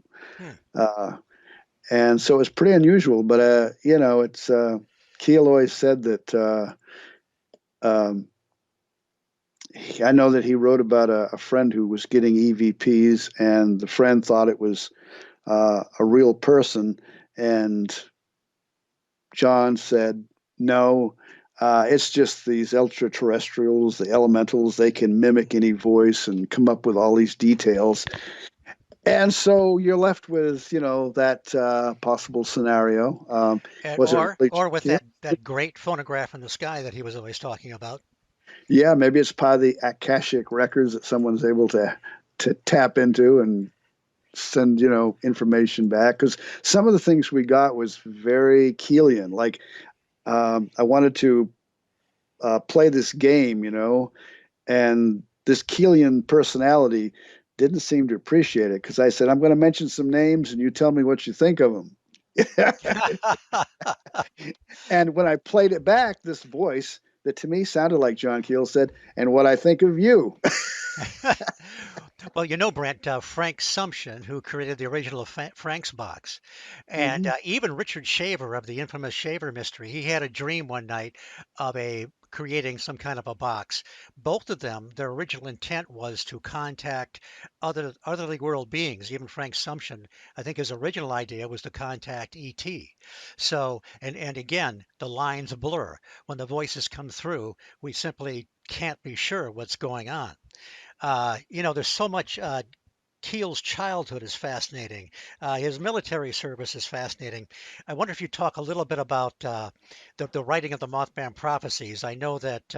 And so it was pretty unusual. But it's Keel always said that I know that he wrote about a friend who was getting EVPs, and the friend thought it was a real person, and John said, no, it's just these extra-terrestrials, the elementals. They can mimic any voice and come up with all these details. And so you're left with, that possible scenario. And, Was it really or John with Keel? that great phonograph in the sky that he was always talking about. Yeah, maybe it's part of the Akashic records that someone's able to tap into and send, information back. Because some of the things we got was very Keelian. Like I wanted to play this game, and this Keelian personality didn't seem to appreciate it because I said, I'm going to mention some names and you tell me what you think of them. And when I played it back, this voice that to me sounded like John Keel said, and what I think of you. Well, Brent, Frank Sumption, who created the original Frank's box, and Hmm. even Richard Shaver of the infamous Shaver mystery, he had a dream one night of a creating some kind of a box. Both of them, their original intent was to contact otherly world beings. Even Frank Sumption, I think his original idea was to contact ET. So, and again, the lines blur. When the voices come through, we simply can't be sure what's going on. There's so much. Keel's childhood is fascinating. His military service is fascinating. I wonder if you talk a little bit about the writing of the Mothman prophecies. I know that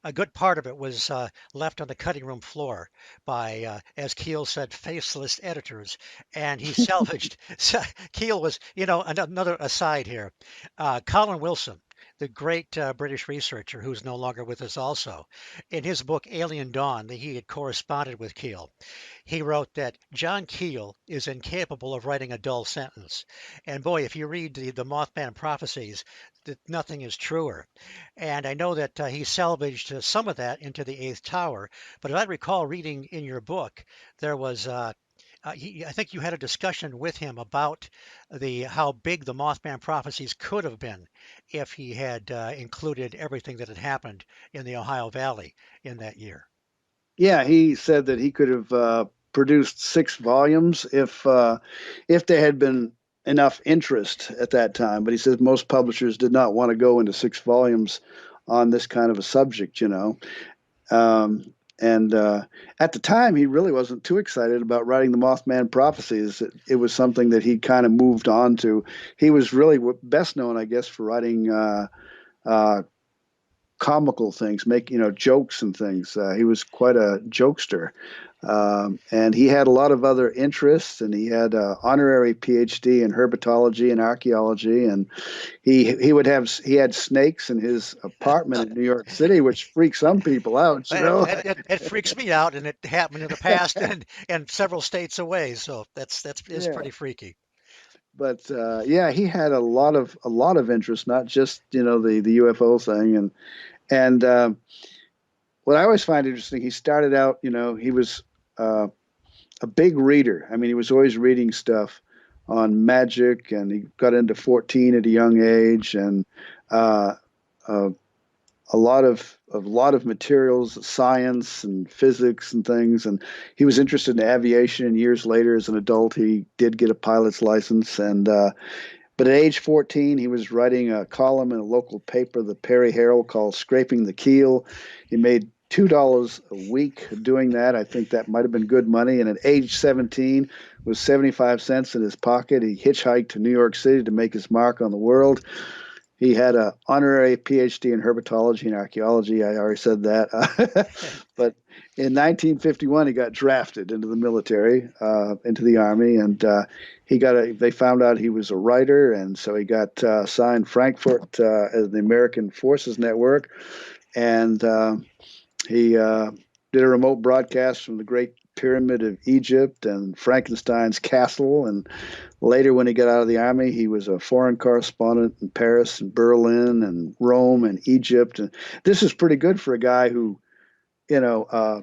a good part of it was left on the cutting room floor by, as Keel said, faceless editors, and he salvaged. Keel was, another aside here. Colin Wilson, the great British researcher who's no longer with us, also, in his book Alien Dawn, that he had corresponded with Keel. He wrote that John Keel is incapable of writing a dull sentence. And boy, if you read the Mothman prophecies, that nothing is truer. And I know that he salvaged some of that into the Eighth Tower. But if I recall reading in your book, there was I think you had a discussion with him about the how big the Mothman prophecies could have been if he had included everything that had happened in the Ohio Valley in that year. Yeah, he said that he could have produced 6 volumes if there had been enough interest at that time. But he says most publishers did not want to go into 6 volumes on this kind of a subject, And at the time, he really wasn't too excited about writing the Mothman prophecies. It was something that he kind of moved on to. He was really best known, I guess, for writing uh, comical things, make jokes and things. He was quite a jokester, and he had a lot of other interests. And he had an honorary PhD in herpetology and archaeology. And he had snakes in his apartment in New York City, which freaks some people out. It freaks me out, and it happened in the past and several states away. So that's is Yeah. pretty freaky. But yeah, he had a lot of interest, not just the UFO thing, and what I always find interesting, he started out, he was uh, a big reader. I mean, he was always reading stuff on magic, and he got into 14 at a young age, and uh, uh, a lot of materials, science and physics and things. And he was interested in aviation. And years later, as an adult, he did get a pilot's license. And but at age 14, he was writing a column in a local paper, the Perry Herald, called "Scraping the Keel." He made $2 a week doing that. I think that might have been good money. And at age 17, with 75 cents in his pocket, he hitchhiked to New York City to make his mark on the world. He had an honorary PhD in herpetology and archaeology. I already said that. But in 1951, he got drafted into the military, into the army, and they found out he was a writer, and so he got assigned Frankfurt as the American Forces Network, and he did a remote broadcast from the Great Pyramid of Egypt and Frankenstein's castle. And later, when he got out of the army, he was a foreign correspondent in Paris and Berlin and Rome and Egypt. And this is pretty good for a guy who, you know, uh,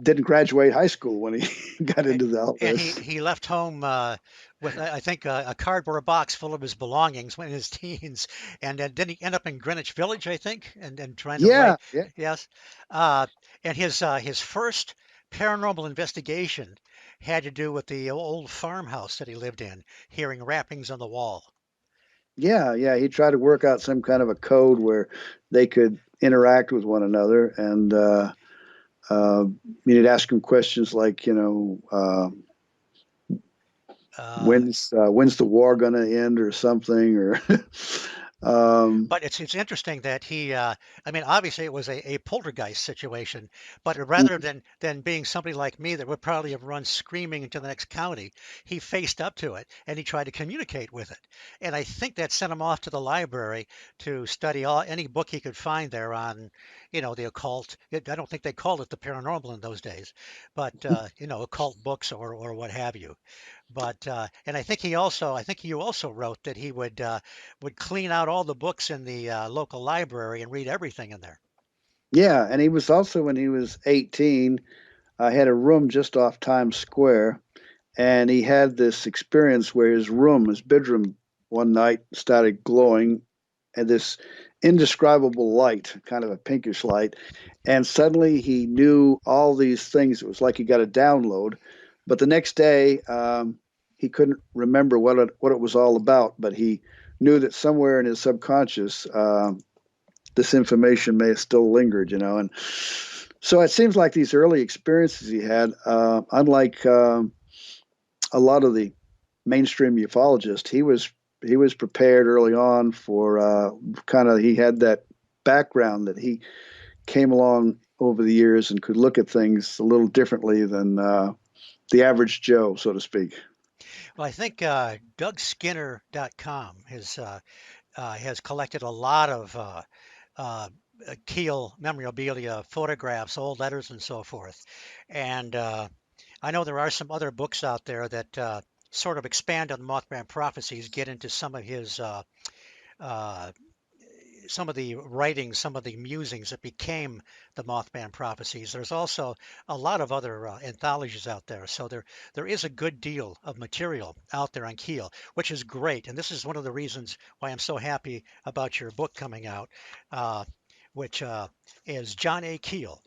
didn't graduate high school when he got A- into all And this. he left home with, I think, a cardboard box full of his belongings when in his teens, and then he end up in Greenwich Village, I think, and trying to Yeah, write. yeah, Yes, and his first paranormal investigation had to do with the old farmhouse that he lived in, hearing rappings on the wall. yeah. He tried to work out some kind of a code where they could interact with one another. And you'd ask him questions like, Uh, when's the war going to end or something or um, But it's interesting that I mean, obviously it was a poltergeist situation, but rather mhm. than being somebody like me that would probably have run screaming into the next county, he faced up to it and he tried to communicate with it. And I think that sent him off to the library to study any book he could find there on, the occult. I don't think they called it the paranormal in those days, but occult books or what have you. But and I think you also wrote that he would clean out all the books in the local library and read everything in there. Yeah, and he was also when he was 18, I had a room just off Times Square, and he had this experience where his bedroom, one night started glowing, and this indescribable light, kind of a pinkish light, and suddenly he knew all these things. It was like he got a download, but the next day he couldn't remember what it was all about, but he knew that somewhere in his subconscious this information may have still lingered, and so it seems like these early experiences he had, unlike a lot of the mainstream ufologists, he was prepared early on for kind of he had that background that he came along over the years and could look at things a little differently than the average Joe, so to speak. Well, I think DougSkinner.com has collected a lot of uh, Keel memorabilia, photographs, old letters, and so forth. And I know there are some other books out there that sort of expand on the Mothman prophecies, get into uh, some of the writings, some of the musings that became the Mothman prophecies. There's also a lot of other anthologies out there, so there is a good deal of material out there on Keel, which is great. And this is one of the reasons why I'm so happy about your book coming out, uh, which is John A. Keel.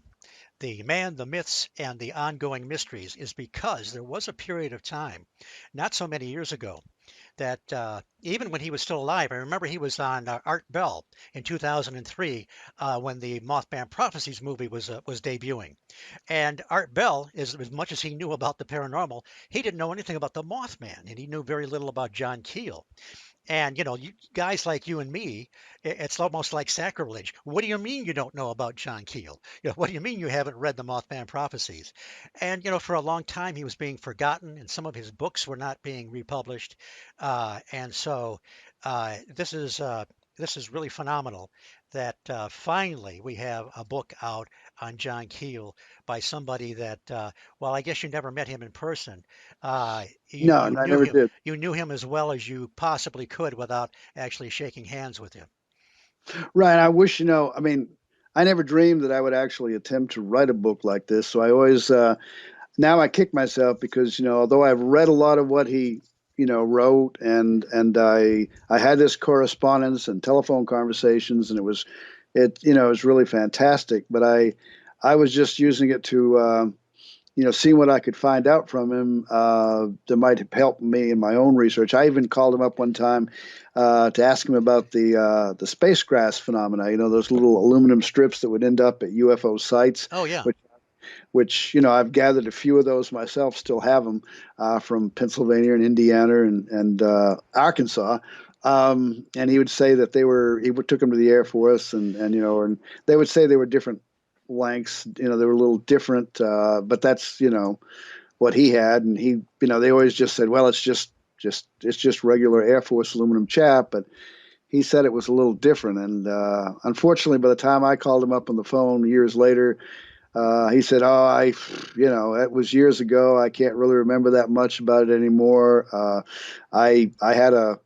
The man, the myths, and the ongoing mysteries is because there was a period of time, not so many years ago, that even when he was still alive, I remember he was on Art Bell in 2003 when the Mothman Prophecies movie was debuting. And Art Bell, as much as he knew about the paranormal, he didn't know anything about the Mothman, and he knew very little about John Keel. And guys like you and me, it's almost like sacrilege. What do you mean you don't know about John Keel? What do you mean you haven't read the Mothman prophecies? And for a long time he was being forgotten, and some of his books were not being republished. And so this is really phenomenal that finally we have a book out on John Keel by somebody that, well, I guess you never met him in person. No, You and I knew never him did. you knew him as well as you possibly could without actually shaking hands with him. Right. I wish, I mean, I never dreamed that I would actually attempt to write a book like this. So I always, now I kick myself because, although I've read a lot of what he, wrote, and I had this correspondence and telephone conversations, and it was really fantastic. But I was just using it to, see what I could find out from him that might help me in my own research. I even called him up one time to ask him about the space grass phenomena. Those little aluminum strips that would end up at UFO sites, Oh yeah. which I've gathered a few of those myself. Still have them from Pennsylvania and Indiana and Arkansas. And he would say that he took them to the Air Force, and they would say they were different lengths. They were a little different, but that's what he had, and they always just said, well, it's just regular Air Force aluminum chap, but he said it was a little different. And unfortunately, by the time I called him up on the phone years later, he said, "Oh, it was years ago. I can't really remember that much about it anymore. I had a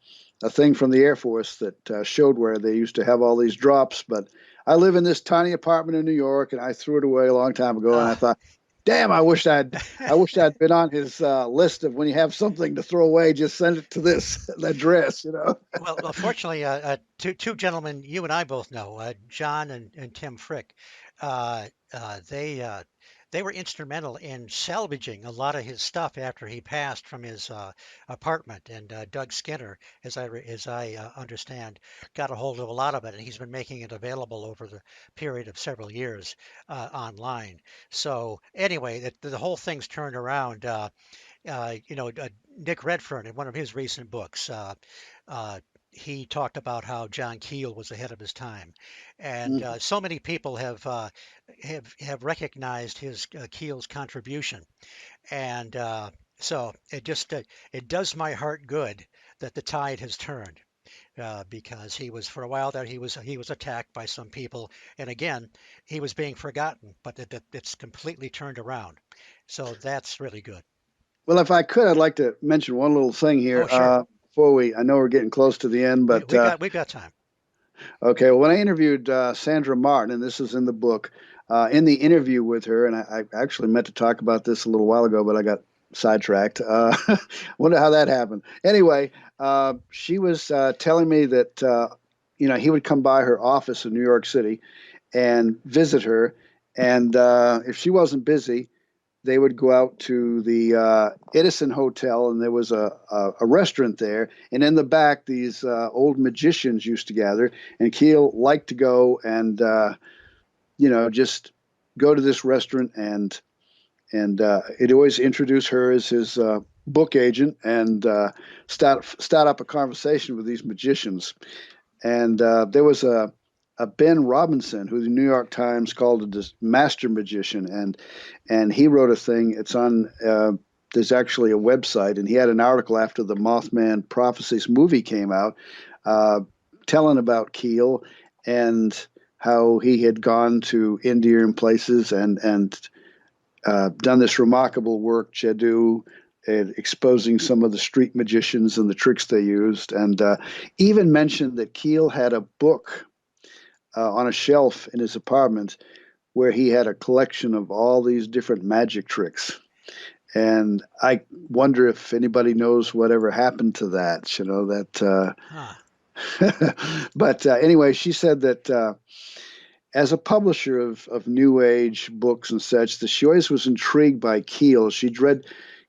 thing from the Air Force that showed where they used to have all these drops, but I live in this tiny apartment in New York, and I threw it away a long time ago. And I Uh, thought, damn, I wished I'd been on his list of when you have something to throw away, just send it to this address. well, fortunately, two gentlemen you and I both know, John and Tim Frick, uh, uh, they uh, they were instrumental in salvaging a lot of his stuff after he passed from his apartment. And Doug Skinner, as I understand, got a hold of a lot of it, and he's been making it available over the period of several years online. So anyway, the whole thing's turned around. Nick Redfern in one of his recent books, uh, he talked about how John Keel was ahead of his time, and Mhm. so many people have recognized his Keel's contribution, and so it does my heart good that the tide has turned. Because he was for a while there he was attacked by some people, and again he was being forgotten, but it's completely turned around, so that's really good. Well, if I could, I'd like to mention one little thing here Oh, sure. before I know we're getting close to the end, We, but we got we've got time. okay. Well, when I interviewed Sandra Martin, and this is in the book, in the interview with her, and I actually meant to talk about this a little while ago, but I got sidetracked. Wonder how that happened. Anyway, she was telling me that he would come by her office in New York City and visit her, and if she wasn't busy, they would go out to the Edison Hotel, and there was a restaurant there. And in the back, these old magicians used to gather. And Keel liked to go and just go to this restaurant, and he'd always introduce her as his book agent and start up a conversation with these magicians. And there was a Ben Robinson, who the New York Times called a master magician, and he wrote a thing. It's on. There's actually a website, and he had an article after the Mothman Prophecies movie came out, uh, telling about Keel and how he had gone to India and places and done this remarkable work, Jadoo, exposing some of the street magicians and the tricks they used, and even mentioned that Keel had a book on a shelf in his apartment where he had a collection of all these different magic tricks. And I wonder if anybody knows whatever happened to that, that. Huh. But anyway, she said that as a publisher of New Age books and such, that she always was intrigued by Keel.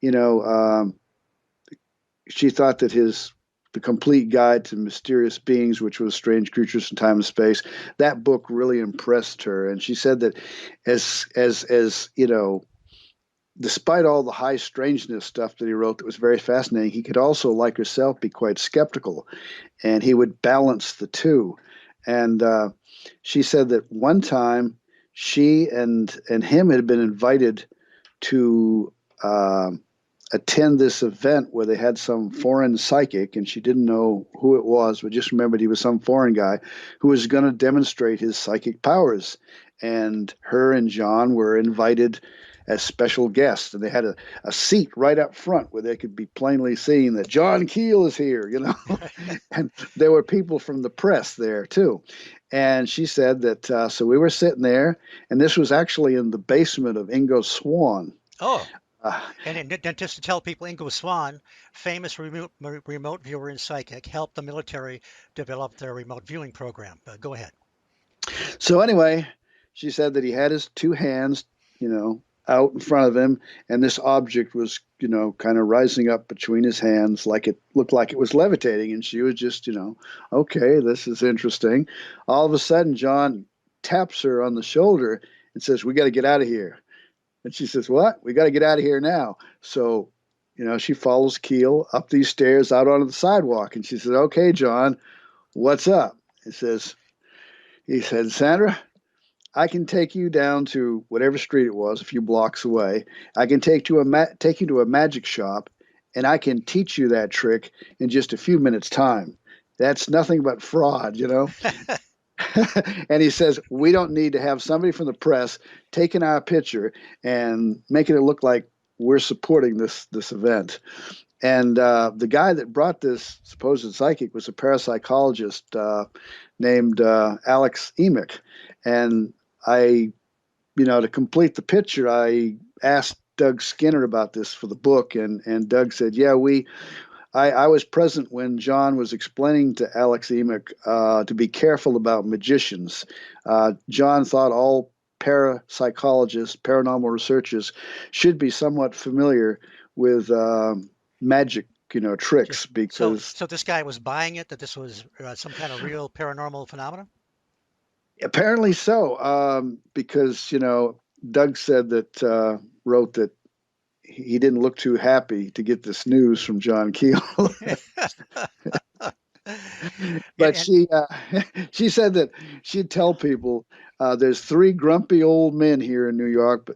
You know, um, she thought that his The Complete Guide to Mysterious Beings, which was Strange Creatures in Time and Space, that book really impressed her. And she said that as despite all the high strangeness stuff that he wrote that was very fascinating, he could also, like herself, be quite skeptical, and he would balance the two. And she said that one time she and him had been invited to attend this event where they had some foreign psychic, and she didn't know who it was, but just remembered he was some foreign guy who was going to demonstrate his psychic powers. And her and John were invited as special guests, and they had a seat right up front where they could be plainly seen that John Keel is here. And there were people from the press there too. And she said that, so we were sitting there, and this was actually in the basement of Ingo Swann. Oh, Uh, and just to tell people, Ingo Swann, famous remote viewer and psychic, helped the military develop their remote viewing program. Go ahead. so anyway, she said that he had his two hands, out in front of him, and this object was, kind of rising up between his hands, like it looked like it was levitating. And she was just, okay, this is interesting. All of a sudden, John taps her on the shoulder and says, "We got to get out of here." And she says, "What? We got to get out of here now." So, she follows Keel up these stairs out onto the sidewalk, and she says, "Okay, John, what's up?" He said, "Sandra, I can take you down to whatever street it was, a few blocks away. I can take you to a magic shop, and I can teach you that trick in just a few minutes' time. That's nothing but fraud." And he says, "We don't need to have somebody from the press taking our picture and making it look like we're supporting this event." And the guy that brought this supposed psychic was a parapsychologist named Alex Emick. And to complete the picture, I asked Doug Skinner about this for the book, and Doug said, "Yeah, I was present when John was explaining to Alex Emick to be careful about magicians. John thought all parapsychologists, paranormal researchers, should be somewhat familiar with magic, tricks, So, because so this guy was buying it that this was some kind of real paranormal phenomenon. apparently so. Because Doug said that wrote that." he didn't look too happy to get this news from John Keel. and, But and she said that she'd tell people there's three grumpy old men here in New York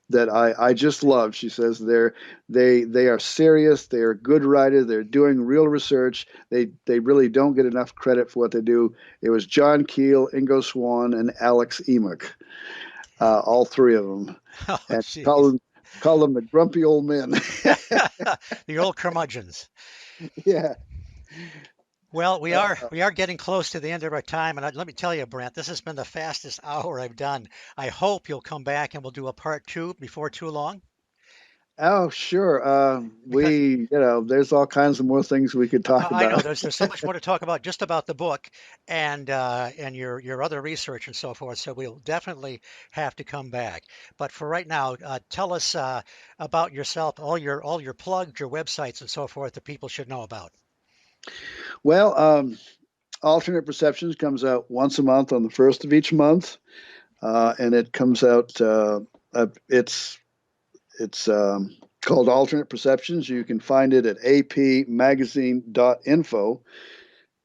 that I just love. She says they are serious. They are good writers. They're doing real research. They really don't get enough credit for what they do. It was John Keel, Ingo Swann, and Alex Emick, all three of them, oh, and jeez. call them the grumpy old men. The old curmudgeons. Yeah. Well, Uh, we are getting close to the end of our time, and let me tell you, Brent, this has been the fastest hour I've done. I hope you'll come back and we'll do a part two before too long, oh, sure. because There's all kinds of more things we could talk I know about. there's so much more to talk about just about the book and your other research and so forth. So we'll definitely have to come back. But for right now, tell us about yourself, all your plugs, your websites, and so forth that people should know about. Well, Alternate Perceptions comes out once a month on the first of each month, and it comes out. It's called Alternate Perceptions. You can find it at apmagazine.info,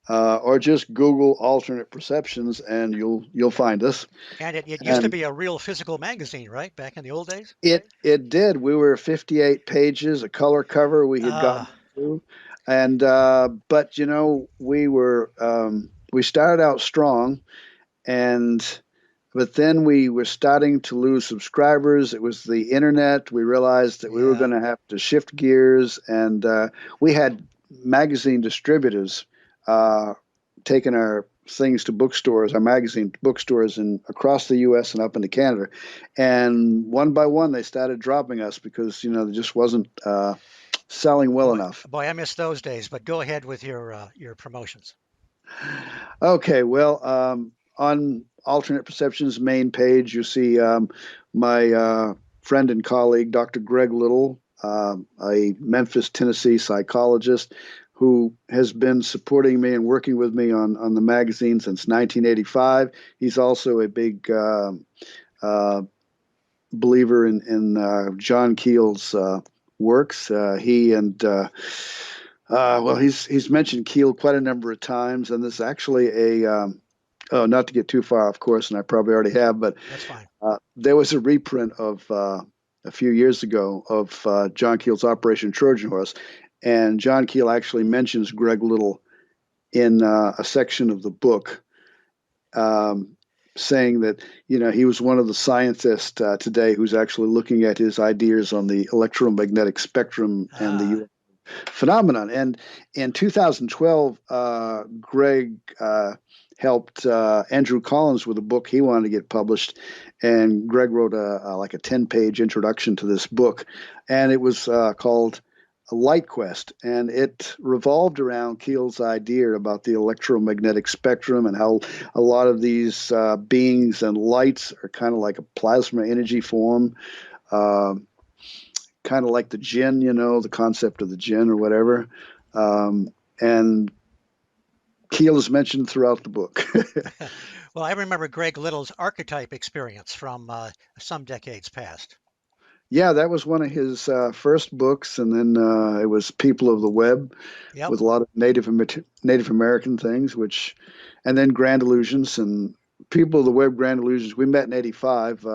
or just Google Alternate Perceptions, and you'll find us. And it used to And be a real physical magazine, right? Back in the old days. it did. We were 58 pages, a color cover we had gotten Ah, to, and but we started out strong, and but then we were starting to lose subscribers. It was the internet. We realized that we were yeah. going to have to shift gears, and we had magazine distributors uh, taking our things to bookstores, our magazine bookstores, and across the U.S. and up into Canada. And one by one, they started dropping us because there just wasn't selling well Boy, enough. boy, I miss those days. But go ahead with your promotions. Okay, well, on Alternate Perceptions main page, you see my friend and colleague, Dr. Greg Little, a Memphis, Tennessee psychologist who has been supporting me and working with me on the magazine since 1985. He's also a big uh, believer in John Keel's works. He and well, he's mentioned Keel quite a number of times, and there's actually a oh, not to get too far off course, and I probably already have, but That's fine. there was a reprint of a few years ago of John Keel's Operation Trojan Horse, and John Keel actually mentions Greg Little in a section of the book, um, saying that he was one of the scientists today who's actually looking at his ideas on the electromagnetic spectrum and the Ah, phenomenon. And in 2012, Greg helped Andrew Collins with a book he wanted to get published, and Greg wrote like a 10-page introduction to this book, and it was called Light Quest, and it revolved around Keel's idea about the electromagnetic spectrum and how a lot of these beings and lights are kind of like a plasma energy form. Uh, Kind of like the jinn, the concept of the jinn or whatever. And Keel is mentioned throughout the book. well, I remember Greg Little's archetype experience from some decades past. Yeah, that was one of his first books, and then it was People of the Web Yep. with a lot of Native American things, and then Grand Illusions and People of the Web, Grand Illusions. We met in '85,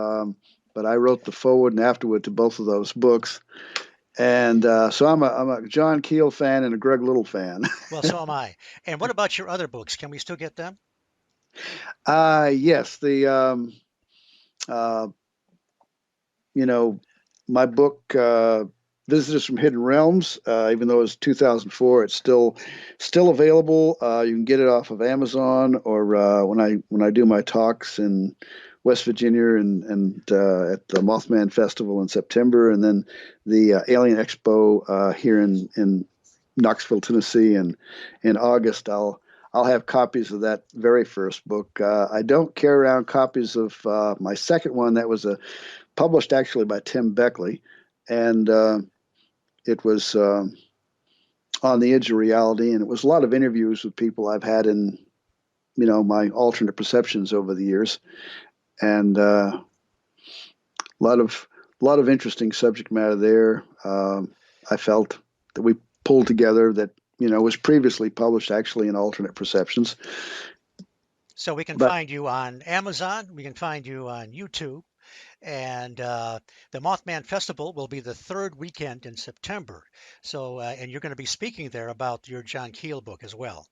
but I wrote the forward and afterward to both of those books. And so I'm a John Keel fan and a Greg Little fan. Well, so am I. And what about your other books? Can we still get them? Yes, the uh, you know my book Visitors from Hidden Realms. Even though it's 2004, it's still available. You can get it off of Amazon or when I do my talks in West Virginia and at the Mothman Festival in September, and then the Alien Expo here in Knoxville, Tennessee, and in August. I'll have copies of that very first book. I don't carry around copies of my second one. That was published actually by Tim Beckley, and it was on the edge of reality, and it was a lot of interviews with people I've had in my alternate perceptions over the years, and a lot of interesting subject matter there. I felt that we pulled together that was previously published actually in Alternate Perceptions. So we can But find you on Amazon, we can find you on YouTube, and the Mothman Festival will be the third weekend in September. So, and you're going to be speaking there about your John Keel book as well.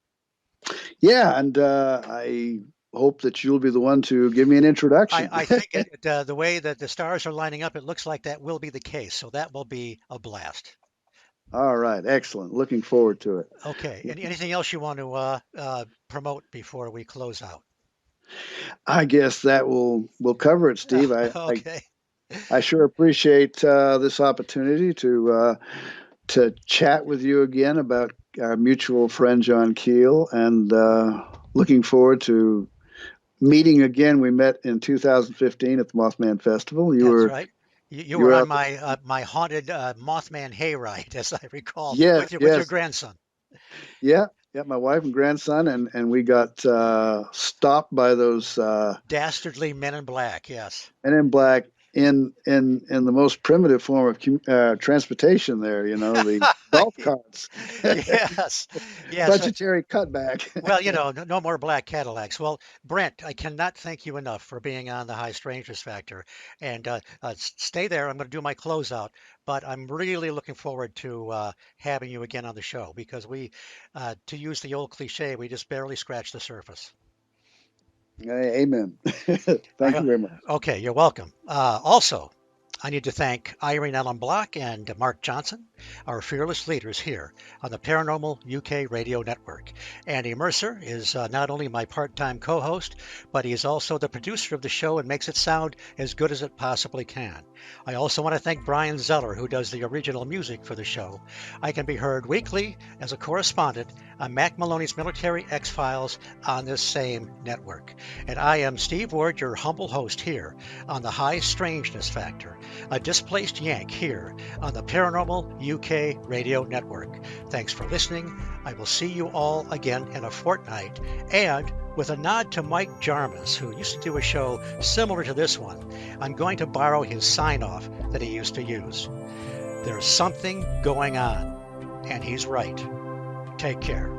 yeah, and I hope that you'll be the one to give me an introduction. I think the way that the stars are lining up, it looks like that will be the case. So that will be a blast. All right, excellent. Looking forward to it. Okay. Anything else you want to promote before we close out? I guess that will cover it, Steve. Okay. I sure appreciate this opportunity to chat with you again about our mutual friend John Keel, and looking forward to meeting again. We met in 2015 at the Mothman Festival. That's right. You You were were on out. my haunted Mothman hayride, as I recall, Yes, with your yes, grandson. yeah, yeah. My wife and grandson, and we got stopped by those Dastardly men in black. Yes. men in black in the most primitive form of transportation. There, the golf carts, Yes. Yes. budgetary cutback. Well, no more black Cadillacs. Well, Brent, I cannot thank you enough for being on the High Strangeness Factor. And stay there. I'm going to do my closeout, but I'm really looking forward to having you again on the show because to use the old cliche, we just barely scratched the surface. Amen. Thank you I, very much. okay, you're welcome. Also, I need to thank Irene Allen Block and Mark Johnson, our fearless leaders here on the Paranormal UK Radio Network. Andy Mercer is not only my part-time co-host, but he is also the producer of the show and makes it sound as good as it possibly can. I also want to thank Brian Zeller, who does the original music for the show. I can be heard weekly as a correspondent on Mac Maloney's Military X-Files on this same network. And I am Steve Ward, your humble host here on the High Strangeness Factor, a displaced Yank here on the Paranormal UK Radio Network. Thanks for listening. I will see you all again in a fortnight. And with a nod to Mike Jarmus, who used to do a show similar to this one, I'm going to borrow his sign-off that he used to use. There's something going on, and he's right. Take care.